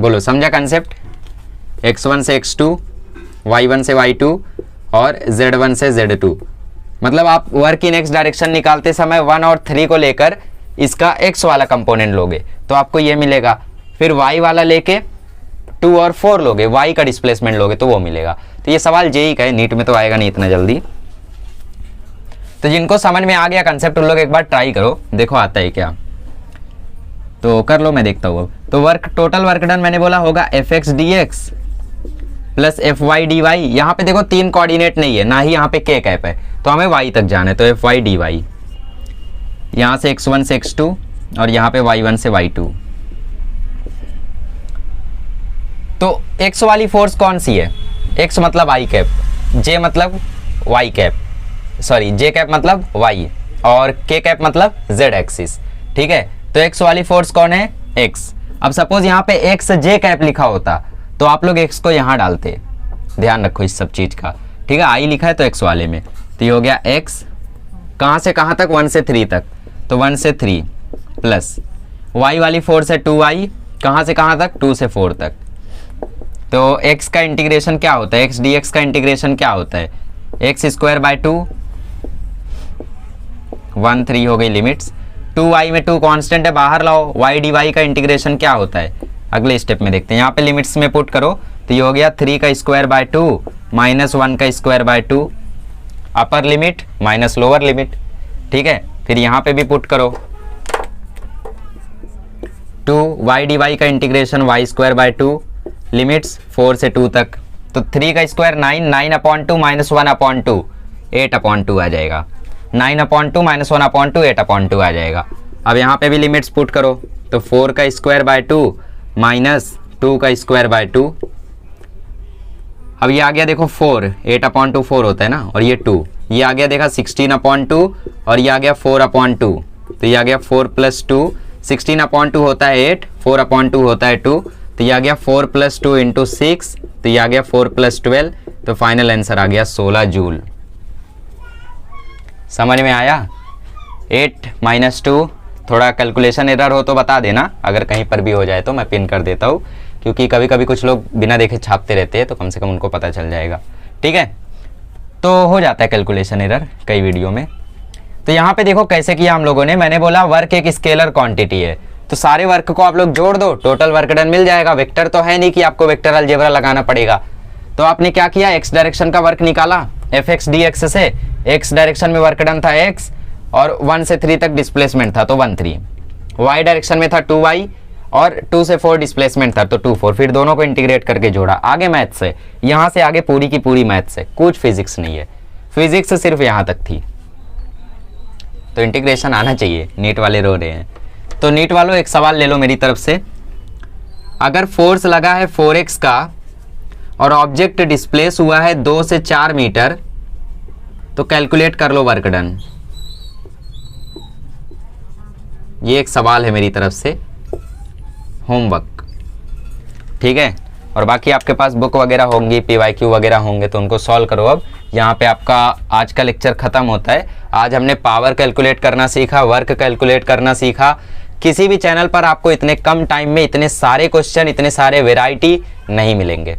बोलो समझा concept, x1 से x2, y1 से y2 और z1 से z2। मतलब आप work in x direction निकालते समय 1 और 3 को लेकर इसका x वाला कंपोनेंट लोगे तो आपको ये मिलेगा, फिर y वाला लेके 2 और 4 लोगे, y का डिस्प्लेसमेंट लोगे तो वो मिलेगा। तो ये सवाल जेई का है, नीट में तो आएगा नहीं इतना जल्दी। तो जिनको समझ में आ गया कंसेप्ट उन लोग एक बार ट्राई करो, देखो आता है क्या, तो कर लो, मैं देखता हूँ। तो वर्क टोटल वर्क डन मैंने बोला होगा F X D X plus F Y D Y. यहाँ पे देखो 3 कोऑर्डिनेट नहीं है, ना ही यहाँ पे के कैप है, तो हमें y तक जाना है, तो एफ वाई डी वाई, यहाँ से x1 से x2 और यहाँ पे y1 से y2। तो x वाली फोर्स कौन सी है, x मतलब i कैप, j मतलब y cap, sorry j cap मतलब y और k कैप मतलब z एक्सिस, ठीक है। तो x वाली फोर्स कौन है, x। अब सपोज यहाँ पे x j कैप लिखा होता तो आप लोग x को यहाँ डालते, ध्यान रखो इस सब चीज का, ठीक है। i लिखा है तो x वाले में, तो ये हो गया x कहाँ से कहाँ तक, 1 से 3 तक, तो 1 से 3 प्लस y वाली फोर्स है 2y कहाँ से कहाँ तक, 2 से 4 तक। तो x का इंटीग्रेशन क्या होता है, x dx का इंटीग्रेशन क्या होता है, एक्स स्क्वायर बाय 2, 1 3 हो गई लिमिट्स, 2y में 2 कांस्टेंट है बाहर लाओ, y dy का इंटीग्रेशन क्या होता है, अगले स्टेप में देखते हैं। यहाँ पे लिमिट्स में पुट करो तो ये हो गया 3 का स्क्वायर बाय 2 माइनस 1 का square by 2, upper limit minus lower limit. ठीक है, फिर यहाँ पे भी पुट करो 2 वाई डी वाई का integration Y square by 2, limits 4 से 2 तक। तो 3 का स्क्वायर 9, 9/2 माइनस 1/2 8/2 आ जाएगा। 9/2 माइनस 1/2 8/2 आ जाएगा। अब यहाँ पे भी लिमिट्स पुट करो तो 4 का स्क्वायर बाय 2 माइनस 2 का स्क्वायर बाय 2। अब ये आ गया देखो 4, 8/2 4 होता है ना, और ये 2, ये आ गया देखा 16/2 और ये आ गया 4/2। तो ये आ गया 4 + 2, 16/2 होता है 8, 4/2 होता है 2, तो ये आ गया 4 + 2 × 6, तो ये आ गया 4 + 12, तो फाइनल आंसर आ गया 16 जूल। समझ में आया? 8 - 2, थोड़ा कैलकुलेशन एरर हो तो बता देना, अगर कहीं पर भी हो जाए तो मैं पिन कर देता हूँ, क्योंकि कभी कभी कुछ लोग बिना देखे छापते रहते हैं, तो कम से कम उनको पता चल जाएगा। ठीक है, तो हो जाता है कैलकुलेशन एरर कई वीडियो में। तो यहाँ पे देखो कैसे किया हम लोगों ने। मैंने बोला वर्क एक स्केलर क्वांटिटी है, तो सारे वर्क को आप लोग जोड़ दो, टोटल वर्क डन मिल जाएगा। वेक्टर तो है नहीं कि आपको वेक्टर अलजेब्रा लगाना पड़ेगा। तो आपने क्या किया, एक्स डायरेक्शन का वर्क निकाला fx dx से। एक्स डायरेक्शन में वर्क डन था x और 1 से 3 तक डिस्प्लेसमेंट था तो 1 3। y डायरेक्शन में था 2y और 2 से 4 डिस्प्लेसमेंट था तो 2 4। फिर दोनों को इंटीग्रेट करके जोड़ा। आगे मैथ से, यहाँ से आगे पूरी की पूरी मैथ से, कुछ फिजिक्स नहीं है। फिजिक्स सिर्फ यहाँ तक थी, तो इंटीग्रेशन आना चाहिए। नीट वाले रो रहे हैं, तो नीट वालों एक सवाल ले लो मेरी तरफ से। अगर फोर्स लगा है 4x का और ऑब्जेक्ट डिस्प्लेस हुआ है 2 से 4 मीटर, तो कैलकुलेट कर लो वर्क डन। ये एक सवाल है मेरी तरफ से, होमवर्क। ठीक है, और बाकी आपके पास बुक वगैरह होंगी, PYQ वगैरह होंगे, तो उनको सॉल्व करो। अब यहाँ पे आपका आज का लेक्चर खत्म होता है। आज हमने पावर कैलकुलेट करना सीखा, वर्क कैलकुलेट करना सीखा। किसी भी चैनल पर आपको इतने कम टाइम में इतने सारे क्वेश्चन, इतने सारे वेराइटी नहीं मिलेंगे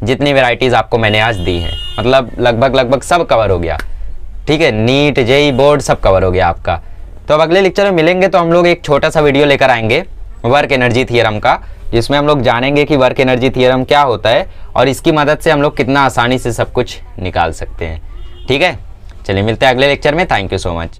जितनी वेराइटीज आपको मैंने आज दी है। मतलब लगभग सब कवर हो गया। ठीक है, नीट जेई बोर्ड सब कवर हो गया आपका। तो अब अगले लेक्चर में मिलेंगे तो हम लोग एक छोटा सा वीडियो लेकर आएंगे वर्क एनर्जी थ्योरम का, जिसमें हम लोग जानेंगे कि वर्क एनर्जी थ्योरम क्या होता है और इसकी मदद से हम लोग कितना आसानी से सब कुछ निकाल सकते हैं। ठीक है, चलिए मिलते हैं अगले लेक्चर में। Thank you so much.